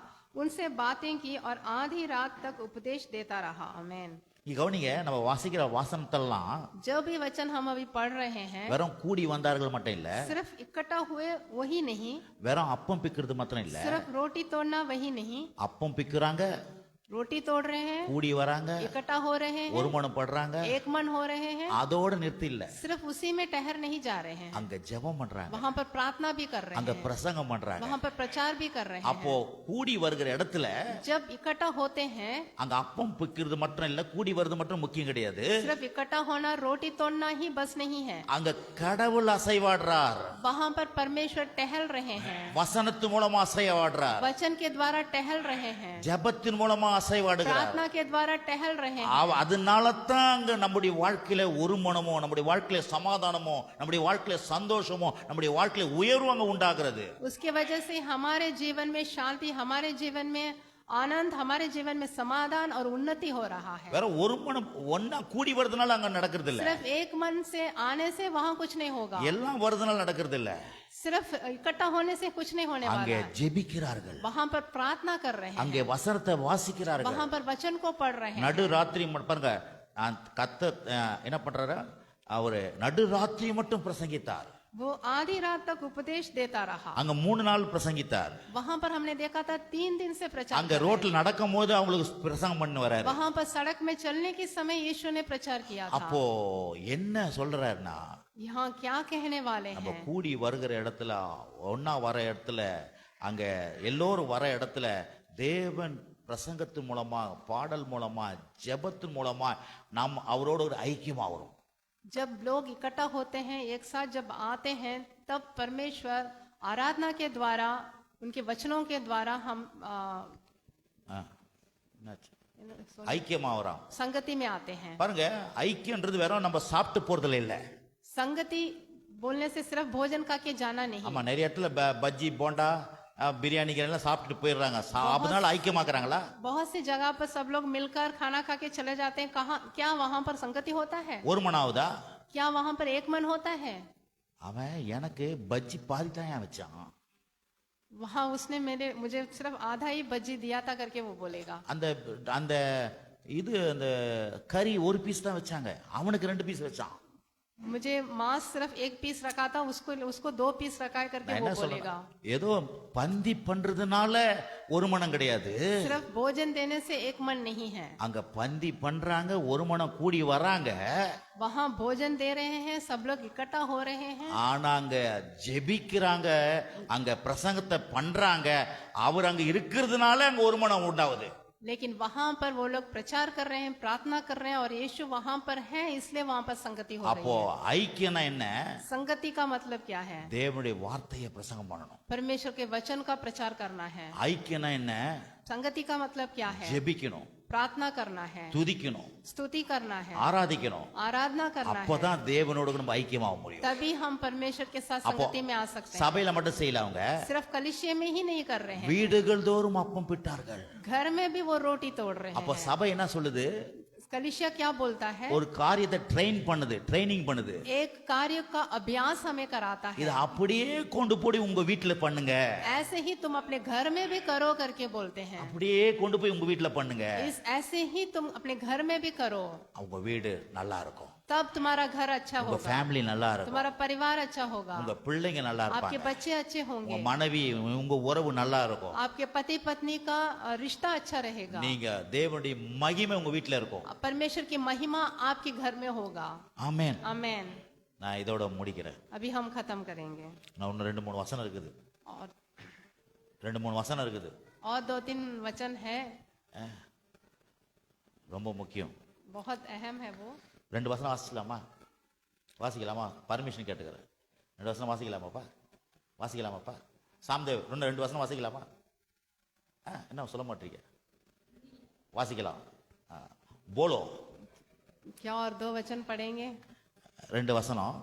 उनसे बातें की और आधी रात तक उपदेश देता रहा। आमेन। கவனிங்க, நம்ம வாசிக்கிற வாசனத்தெல்லாம் जो भी वचन हम अभी पढ़ रहे हैं வெறும் கூடி வந்தார்கள் மட்டும் இல்ல, सिर्फ इकट्ठा हुए वही नहीं, வெறும் அப்பம் பிக்கிறது மாத்திரம் இல்ல, सिर्फ रोटी तोड़ना वही नहीं, அப்பம் பிக்கிறாங்க, रोटी तोड़ रहे हैं, கூடி வராங்க, इकट्ठा हो रहे हैं, ஒரு மனம் படுறாங்க, एक मन हो रहे हैं। அதோட நிறுத்தி இல்ல, सिर्फ उसी में ठहर नहीं जा रहे हैं, அங்க ஜெபம் பண்றாங்க, वहाँ पर प्रार्थना भी कर रहे அங்க हैं, பிரசங்கம் பண்றாங்க. वहाँ पर प्रचार भी कर रहे हैं। அப்போ கூடி வருகிற இடத்துல जब इकट्ठा होते हैं அங்க அப்பம் பிக்கிறது மட்டும் இல்ல, கூடி வருது மட்டும் முக்கியம் கிடையாது. सिर्फ इकट्ठा होना, रोटी तोड़ना ही बस नहीं है, அங்க கடவுள் அசைவாடுறார், वहाँ पर परमेश्वर टहल रहे हैं, வசனத்து மூலமா அசைவாடுறார், वचन के द्वारा टहल रहे हैं, ஜெபத்தின் மூலமா அசைவாடுகிறார். प्रार्थना के द्वारा टहल रहे हैं। அதனால தான் அங்க நம்முடைய வாழ்க்கையில ஒரு மனமோ, நம்முடைய வாழ்க்கையில சமாதானமோ, நம்முடைய வாழ்க்கையில சந்தோஷமோ, நம்முடைய வாழ்க்கையில உயர்வு அங்க உண்டாகிறது. उसके वजह से हमारे जीवन में शांति, हमारे जीवन में आनंद, हमारे जीवन में समाधान और उन्नति हो रहा है। வேற ஒரு மனம் ஒன்னா கூடி வருதுனால அங்க நடக்கிறது இல்ல, सिर्फ एक मन से आने से वहाँ कुछ नहीं होगा, எல்லாம் வருதுனால நடக்கிறது இல்ல, सिर्फ इकट्ठा होने से कुछ नहीं होने वाला அங்கே है। ஜெபிக்கிறார்கள், वहाँ पर प्रार्थना कर रहे हैं, அங்கே வசனத்தை வாசிக்கிறார்கள், वहाँ पर वचन को पढ़ रहे हैं। நடு ராத்திரி பாருங்க, கத்த என்ன பண்றாரு, அவரு நடு ராத்திரி மட்டும் பிரசங்கித்தார். वो आधी रात तक उपदेश देता रहा। அங்க 3 நாள் பிரசங்கித்தார். वहाँ पर हमने देखा था 3 दिन से प्रचार, அங்க ரோட்ல நடக்கும் போது அவங்களுக்கு பிரசங்கம் பண்ணி வராரு. वहाँ पर सड़क में चलने के समय यीशु ने प्रचार किया था। அப்போ என்ன சொல்றாருன்னா, यहाँ क्या कहने वाले நம்ம हैं, கூடி வருகிற இடத்துல, ஒன்னா வர இடத்துல, அங்க எல்லோரும் வர இடத்துல தேவன் பிரசங்கத்து மூலமா, பாடல் மூலமா, ஜெபத்தின் மூலமா நாம் அவரோட ஒரு ஐக்கியமா வரும். जब लोग इकट्ठा होते हैं, एक साथ जब आते हैं, तब परमेश्वर आराधना के द्वारा, उनके वचनों के द्वारा हम ஐக்கியமா வரோம், संगति में आते हैं। பாருங்க, ஐக்கியன்றது வேற நம்ம சாப்பிட்டு போறதுல இல்ல. संगति बोलने से सिर्फ भोजन खा के जाना नहीं। ஆமா, நிறைய இடத்துல பஜ்ஜி போண்டா பிரியாணிகள் எல்லாம் சாப்பிட்டு போயிடுறாங்க, அதனால ஐக்கியமாக்குறாங்களா? बहुत सी जगह पर सब लोग मिलकर खाना खा के चले जाते हैं, कहाँ, क्या वहाँ पर संगति होता है? ஒரு மணி ஆகுதா? क्या वहाँ पर एक मन होता है? அவன் எனக்கு பஜ்ஜி பாதி தான் வச்சான், वहाँ उसने मुझे सिर्फ आधा ही बज्जी दिया था करके वो बोलेगा। அந்த அந்த இது அந்த கறி ஒரு பீஸ் தான் வச்சாங்க, அவனுக்கு 2 பீஸ் வச்சான். मुझे मांस सिर्फ 1 पीस रखा था, उसको 2 पीस रखा है करके वो बोलेगा। ஏதோ பந்தி பண்றதுனால ஒரு மனம் கிடையாது, सिर्फ भोजन देने से एक मन नहीं है। அங்க பந்தி பண்றாங்க, ஒரு மனம் கூடி வராங்க, वहाँ भोजन दे रहे हैं, सब लोग इकट्ठा हो रहे हैं, ஆனா அங்க ஜெபிக்கிறாங்க, அங்க பிரசங்கத்தை பண்றாங்க, அவர் அங்க இருக்கிறதுனால அங்க ஒரு மனம் உண்டாகுது. लेकिन वहाँ पर वो लोग प्रचार कर रहे हैं, प्रार्थना कर रहे हैं और यीशु वहाँ पर है, इसलिए वहाँ पर संगति हो रही அப்போ है। ஐக்கியம்னா என்ன? संगति का मतलब क्या है? தேவனுடைய வார்த்தையை பிரசங்கம் பண்ணணும். परमेश्वर के वचन का प्रचार करना है। ஐக்கியம்னா என்ன? संगति का मतलब क्या है? ஜெபிக்கணும், प्रार्थना करना है, துதிக்கணும், स्तुति करना है, ஆராதிக்கணும். आराधना करना है, அப்பதான் தேவனோடு நம்ம ஐக்கியமாக முடியும். तभी हम परमेश्वर के साथ संगति में आ सकते हैं। சபையில மட்டும் செய்யல, அவங்க सिर्फ कलिशे में ही नहीं कर रहे हैं, வீடுகள் தோறும் அப்பம் பிட்டார்கள். घर में भी वो रोटी तोड़ रहे அப்போ हैं। சபை என்ன சொல்லுது? कलीसिया क्या बोलता है? ஒரு காரியத்தை ட்ரைனிங் பண்ணுது. एक कार्य का अभ्यास हमें कराता இதை है। அப்படியே கொண்டு போய் உங்க வீட்டுல பண்ணுங்க, ऐसे ही तुम अपने घर में भी करो करके बोलते हैं। அப்படியே கொண்டு போய் உங்க வீட்டுல பண்ணுங்க, ऐसे ही तुम अपने घर में भी करो, உங்க வீடு நல்லா இருக்கும், तब तुम्हारा घर अच्छा உங்க होगा, ஃபேமிலி நல்லா இருக்கும், तुम्हारा परिवार अच्छा होगा, உங்க பிள்ளைங்க நல்லா आपके இருப்பாங்க, बच्चे अच्छे உங்க होंगे, மனைவி உங்க உறவு நல்லா இருக்கும், आपके पति पत्नी का रिश्ता अच्छा रहेगा, நீங்க தேவனுடைய மகிமை உங்க வீட்டுல இருக்கும். परमेश्वर की महिमा आपके घर में होगा। ஆமென். आमेन। நான் இதோட முடிக்கிறேன். अभी हम खत्म करेंगे நான் இன்னும் 2-3 வசனம் இருக்குது, और 2-3 வசனம் இருக்குது, 2-3 वचन है, ரொம்ப முக்கியம். बहुत अहम है वो। 2 வசனம் வாசிக்கலாமா? பர்மிஷன் கேட்டுக்கிறேன். 2 வசனம் வாசிக்கலாமாப்பா? சாம்தேவ் 2 வசனம் வாசிக்கலாமா? என்ன சொல்ல மாட்டீங்க? வாசிக்கலாம். போலோ. क्या और 2 वचन पढ़ेंगे? 2 வசனம்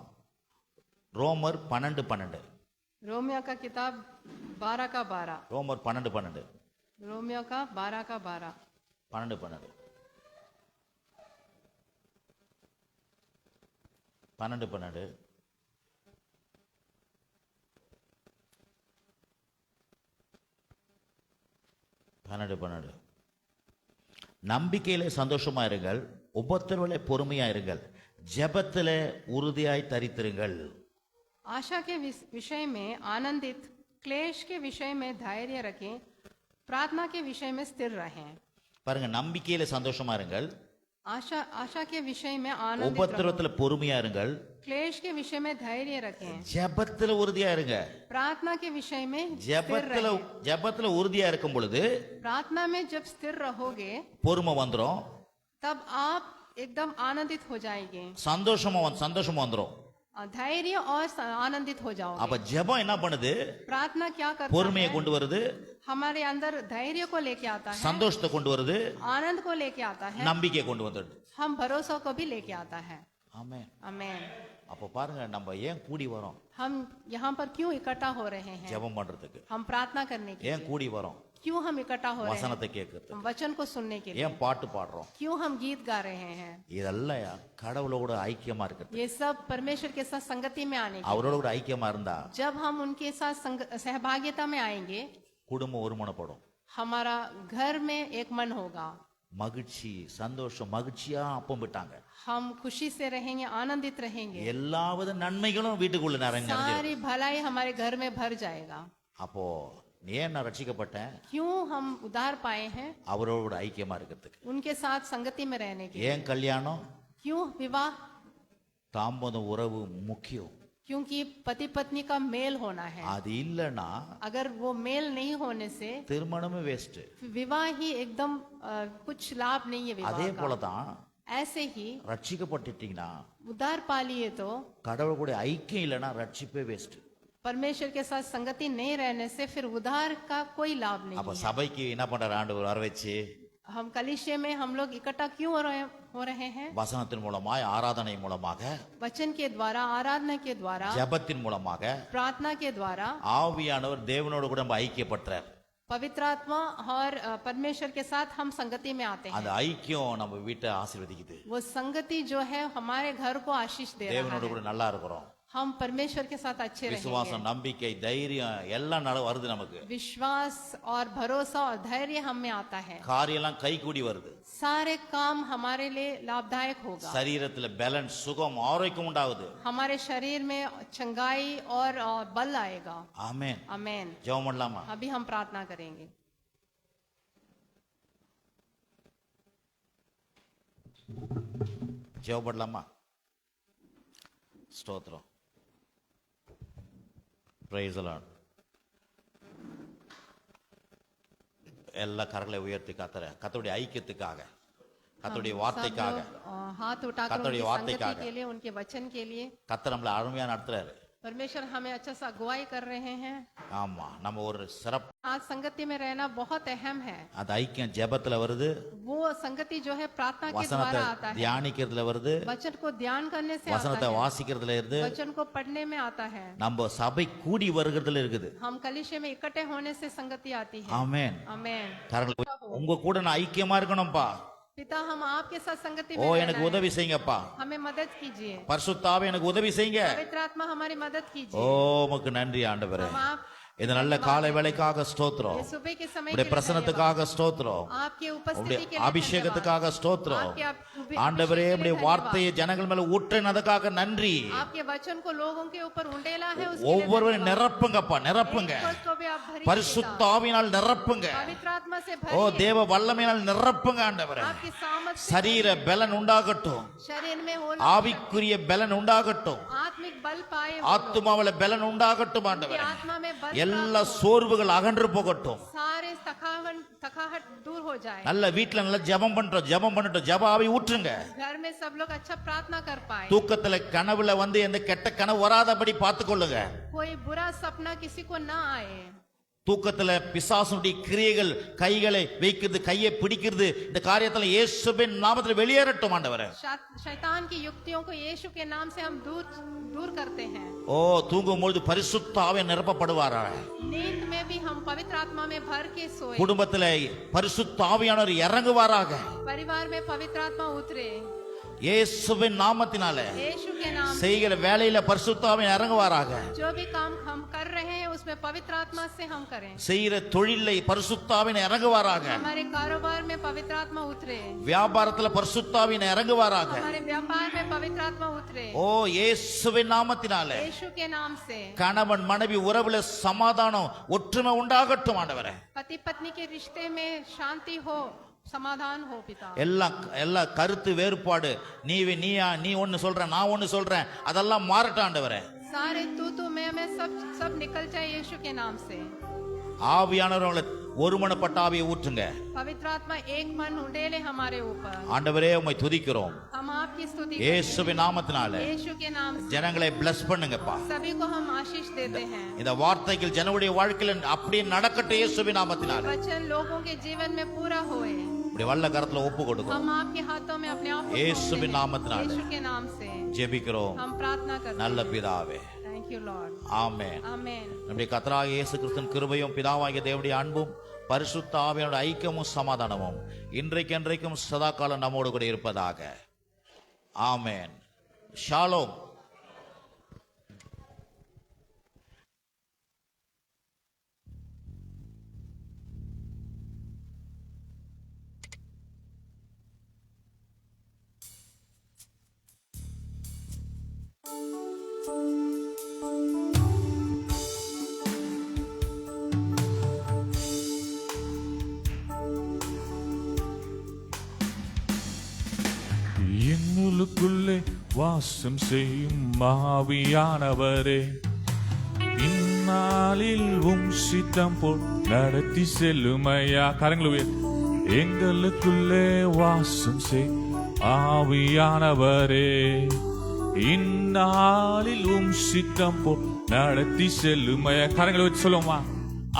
ரோமர் 12:12. रोमियो का किताब 12 का 12। ரோமர் 12:12. रोमियो का 12 का 12। 12:12. 12:12. நம்பிக்கையிலே சந்தோஷமா இருங்கள், உபத்திரவிலே பொறுமையா இருங்கள், ஜெபத்திலே உறுதியாய் தரித்திருங்கள். आशा के विषय में आनंदित, क्लेश के विषय में धैर्य रखें, प्रार्थना के विषय में स्थिर रहें। பாருங்க, நம்பிக்கையிலே சந்தோஷமா இருங்கள், आशा के विषय में आनंदित रहो, உபத்திரவத்துல பொறுமையா இருங்கள், क्लेश के विषय में धैर्य रखें, ஜெபத்துல உறுதியா இருங்க. प्रार्थना के विषय में स्थिर ஜெபத்துல रहें। ஜெபத்துல உறுதியா இருக்கும் பொழுது प्रार्थना में जब स्थिर रहोगे பொறுமை வந்துரும், तब आप एकदम आनंदित हो जाएंगे, சந்தோஷம் வந்துரும். धैर्य और आनंदित हो जाओगे। அப்ப ஜெபம் என்ன பண்ணுது? प्रार्थना क्या करता பொறுமையை है? கொண்டு வருது, हमारे अंदर धैर्य को लेके आता है, சந்தோஷத்தை கொண்டு வருது, आनंद को लेके आता है, நம்பிக்கையை கொண்டு வந்துடுது. हम भरोसा को भी लेके आता है। ஆமென். आमेन। அப்ப பாருங்க, நம்ம ஏன் கூடி வரோம்? हम यहाँ पर क्यों इकट्ठा हो रहे हैं? ஜெபம் பண்றதுக்கு. हम प्रार्थना करने के ஏன் लिए। கூடி வரோம்? क्यों हम इकट्ठा हो रहे हैं? வசனத்தை கேட்கறதுக்கு. हम वचन को सुनने के लिए। ஏன் பாட்டு பாடுறோம்? क्यों हम गीत गा रहे हैं? இதெல்லாம் கடவுளோட ஐக்கியமா இருக்கிறது. ये सब परमेश्वर के साथ संगति में आने के लिए। அவரோட கூட ஐக்கியமா இருந்தா जब हम उनके साथ सहभागिता में आएंगे, குடும்பம் ஒருமனப்படும், हमारा घर में एक मन होगा, மகிழ்ச்சி சந்தோஷம் மகிழ்ச்சியா அப்பம் விட்டாங்க, हम खुशी से रहेंगे, आनंदित रहेंगे, எல்லாவித நன்மைகளும் வீட்டுக்குள்ள நிறைஞ்சு. सारी भलाई हमारे घर में भर जाएगा। அப்போ ஏன் நான் ரட்சிக்கப்பட்டேன்? क्यों हम उद्धार पाए हैं? அவரோட ஐக்கியமா இருக்கிறதுக்கு. उनके साथ संगति में रहने के लिए। ஏன் கல்யாணம்? क्यों विवाह? தாம்பத உறவு முக்கியம். क्योंकि पति पत्नी का मेल होना है। அது இல்லனா अगर वो मेल नहीं होने से திருமணமே வேஸ்ட். विवाह ही एकदम कुछ लाभ नहीं है அதே विवाह போல का। தான் ऐसे ही ரட்சிக்கப்பட்டுட்டீங்கன்னா उद्धार पा लिए तो கடவுள் கூட ஐக்கியம் இல்லனா ரட்சிப்பே வேஸ்ட். परमेश्वर के साथ संगति नहीं रहने से फिर उद्धार का कोई लाभ नहीं அப்ப है। சபைக்கு என்ன பண்றாரு ஆண்டவர் வர வச்சு? हम कलीसिया में हम लोग इकट्ठा क्यों हो रहे हैं? வசனத்தின் மூலமாய், ஆராதனை மூலமாக, वचन के द्वारा, आराधना के द्वारा, ஜெபத்தின் மூலமாக प्रार्थना के द्वारा ஆவியானவர் தேவனோடு கூட நம்ம ஐக்கியப்படுறார். पवित्र आत्मा और परमेश्वर के साथ हम संगति में आते அந்த हैं। ஐக்கியம் நம்ம வீட்டை ஆசீர்வதிக்குது. वो संगति जो है हमारे घर को आशीष दे रहा தேவனோடு கூட है। நல்லா இருக்கிறோம். हम परमेश्वर के साथ अच्छे रहेंगे। விசுவாசம், நம்பிக்கை, தைரியம் எல்லாம் வருது நமக்கு. विश्वास और भरोसा और धैर्य हम में आता है। காரியம் எல்லாம் கைகூடி வருது. सारे काम हमारे लिए लाभदायक होगा। சரீரத்துல பேலன்ஸ், சுகம், ஆரோக்கியம் உண்டாகுது. हमारे शरीर में चंगाई और बल आएगा। ஆமென். आमेन। ஜெபம் பண்ணலாமா? अभी हम प्रार्थना करेंगे। ஜெபம் பண்ணலாமா? ஸ்தோத்திரம். Praise the Lord. எல்லா கரங்களை உயர்த்தி கர்த்தருடைய ஐக்கியத்துக்காக, கர்த்தருடைய வார்த்தைக்காக, सब लोग, हाथ उठाकर कतड़ी उनकी वार्ते संगति का के लिए, उनके वचन के लिए। கர்த்தர் நம்மளை அருமையா நடத்துறாரு. परमेश्वर हमें अच्छा सा अगुवाई कर रहे हैं। ஆமா, நம்ம ஒரு சிறப்பு. आज संगति में रहना बहुत अहम है। அந்த ஐக்கியம் ஜெபத்துல வருது, वो संगति जो है प्रार्थना के வசனத்தை द्वारा आता है, தியானிக்கிறதுல வருது, वचन को ध्यान करने से आता வசனத்தை है, வாசிக்கிறதுல இருந்து, वचन को पढ़ने में आता है, நம்ம சபை கூடி வருகிறதுல இருக்குது. हम कलीसिया में इकट्ठे होने से संगति आती है। ஆமென். आमेन। கரங்களை உங்க கூட நான் ஐக்கியமா இருக்கணும்பா. पिता हम आपके साथ संगति ஓ में எனக்கு रहना है। உதவி செய்யுங்கப்பா, हमें मदद कीजिए, பரிசுத்தாவே எனக்கு உதவி செய்யுங்க. पवित्र आत्मा हमारी मदद ஓ कीजिए। உமக்கு நன்றி ஆண்டவரே. हम आप இந்த நல்ல காலை வேளைக்காக ஸ்தோத்திரம், ये सुबह के समय உடைய के लिए பிரசன்னத்துக்காக ஸ்தோத்திரம், धन्यवाद। आपके உடைய उपस्थिति के लिए அபிஷேகத்துக்காக ஸ்தோத்திரம். आपके ஆண்டவரே अभिषेक के உடைய लिए வார்த்தையை ஜனங்கள் மேல ஊற்றினதுக்காக நன்றி. धन्यवाद। आपके वचन को लोगों के ऊपर उंडेला है, उसके लिए ஒவ்வொருவரும் धन्यवाद। நிரப்புங்கப்பா, நிரப்புங்க. एक पल को भी आप भरिए பரிசுத்த पिता। ஆவியினால் நிரப்புங்க. पवित्र आत्मा से ஓ भरिए, தேவ வல்லமையினால் நிரப்புங்க ஆண்டவரே. आपकी सामर्थ से சரீர பலன் உண்டாகட்டும், शरीर में हो ஆவிக்குரிய பலன் உண்டாகட்டும், आत्मिक बल पाए वो लोग। ஆத்துமாவில பலன் உண்டாகட்டும் उनकी ஆண்டவரே. आत्मा में बल எல்லா प्राप्त हो। சோர்வுகள் அகன்று போகட்டும். सारे थकावट दूर हो जाए। நல்ல வீட்டுல நல்ல ஜெபம் பண்றோம், ஜெபம் பண்ணட்டும், ஜெப ஆவி ஊற்றுங்க. घर में सब लोग अच्छा प्रार्थना कर पाए। தூக்கத்துல கனவுல வந்து எந்த கெட்ட கனவு வராதபடி பார்த்துக்கொள்ளுங்க. कोई बुरा सपना किसी को ना आए। தூக்கத்துல பிசாசுடைய கிரியைகள், கைகளை வைக்கிறது, கையை பிடிக்கிறது, இந்த காரியத்துல இயேசுவின் நாமத்தில் வெளியேறட்டும் ஆண்டவரே. शैतान की युक्तियों को यीशु के नाम से हम दूर करते हैं। ஓ தூங்கும்போது பரிசுத்த ஆவியால் நிரப்பப்படுவாரா. नींद में भी हम पवित्र आत्मा में भर के सोए। குடும்பத்துல பரிசுத்த ஆவியானவர் இறங்குவாராக. परिवार में पवित्र आत्मा उतरे இயேசுவின் நாமத்தினால. यीशु के नाम से। செய்கிற வேலையில பரிசுத்த ஆவியானவர் இறங்குவாராக. जो भी काम हम कर रहे हैं उसमें पवित्र आत्मा से हम करें। செய்கிற தொழிலை பரிசுத்த ஆவியானவர் இறங்குவாராக. हमारे कारोबार में पवित्र आत्मा उतरे। வியாபாரத்துல பரிசுத்த ஆவியானவர் இறங்குவாராக. हमारे व्यापार में पवित्र आत्मा उतरे ஓ இயேசுவின் நாமத்தினால. यीशु के नाम से। கணவன் மனைவி உறவுல சமாதானம், ஒற்றுமை உண்டாகட்டும் ஆண்டவரே. पति पत्नी के रिश्ते में शांति हो, समाधान हो पिता। எல்லா கருத்து வேறுபாடு, நீ ஒன்னு சொல்ற, நான் ஒன்னு சொல்றேன், அதெல்லாம் மாறட்டும் ஆண்டவரே. सारे तू मैं सब निकल जाए यीशु के नाम से। ஆவியானவர்களை ஒருமனப்பட்ட ஆவியை ஊற்றுங்க. पवित्र आत्मा एक मन उंडेले हमारे ऊपर। ஆண்டவரே உம்மை துதிக்கிறோம் हम आपकी स्तुति இயேசுவின் நாமத்தினால. यीशु के नाम से ஜனங்களை bless பண்ணுங்கப்பா. सभी को हम आशीष देते हैं। இந்த வார்த்தைகள் ஜனங்களுடைய வாழ்க்கையில அப்படியே நடக்கட்டும் இயேசுவின் நாமத்தினால. वचन लोगों के जीवन में पूरा होए। இப்படி வல்ல கரத்துல ஒப்பு கொடுக்கும் हम आपके हाथों में अपने आप को இயேசுவின் सौंपते हैं। நாமத்தினால यीशु के नाम से ஜெபிக்கிறோம் हम प्रार्थना करते நல்ல हैं। பிதாவே, थैंक यू लॉर्ड, ஆமென். आमेन। நம்முடைய கர்த்தராகிய இயேசு கிறிஸ்துவின் கிருபையும் பிதாவாகிய தேவனுடைய அன்பும் பரிசுத்த ஆவியானவருடைய ஐக்கியமும் சமாதானமும் இன்றைக்கும் சதா காலம் நம்மோடு கூட இருப்பதாக. ஆமென். ஷாலோம். என்னுக்குள்ளே வாசம் செய்யும் ஆவியானவரே, இந்நாளில் உம் சித்தம் போல் நடத்தி செல்லுமையா. கரங்களுவே, எங்களுக்குள்ளே வாசம் செய்யும் ஆவியானவரே, இந்நாளில் உம் சித்தம் போல் நடத்தி செல்லுமையா. கரங்களை வச்சு சொல்லுவோமா.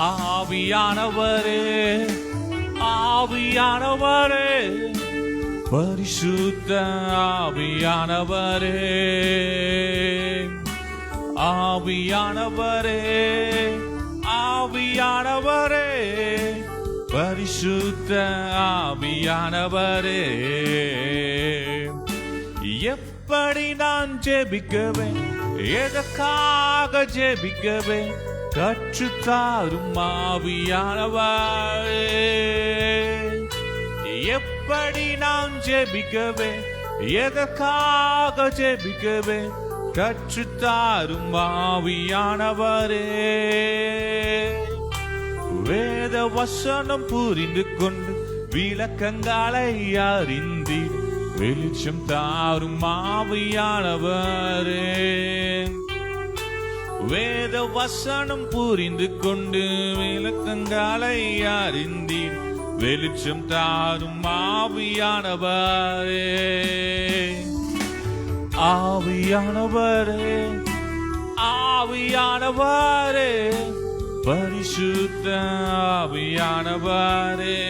ஆவியானவரே, ஆவியானவரே, பரிசுத்த ஆவியானவரே, ஆவியானவரே, ஆவியானவரே, பரிசுத்த ஆவியானவரே, எப்படி நான் ஜெபிக்கவே, எதற்காக ஜெபிக்கவே கற்றுத்தாரும் ஆவியானவரே, எப்படி நான் ஜெபிக்கவே, எதற்காக ஜெபிக்கவே கற்றுத்தாரும் ஆவியானவரே, வேத வசனம் புரிந்து கொண்டு விளக்கங்களை அறிந்தி வெளிச்சம் தாரும் ஆவியானவரே, வேத வசனம் புரிந்து கொண்டு விளக்கங்களை அறிந்தி வெளிச்சம் தாரும் ஆவியானவரே, ஆவியானவரே, ஆவியானவரே, பரிசுத்த ஆவியானவரே,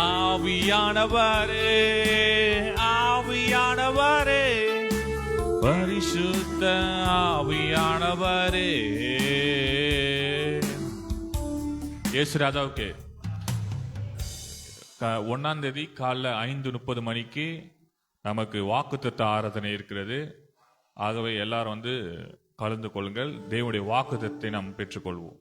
ஆவியானவரே, ஆவியானவரே, பரிசுத்த ஆவியானவரே. இயேசு ராஜாவுக்கு 1ஆம் தேதி காலைல 5:30 மணிக்கு நமக்கு வாக்குத்தத்த ஆராதனை இருக்கிறது. ஆகவே எல்லாரும் கலந்து கொள்ளுங்கள். தேவனுடைய வாக்குத்தத்தை நாம் பெற்றுக்கொள்வோம்.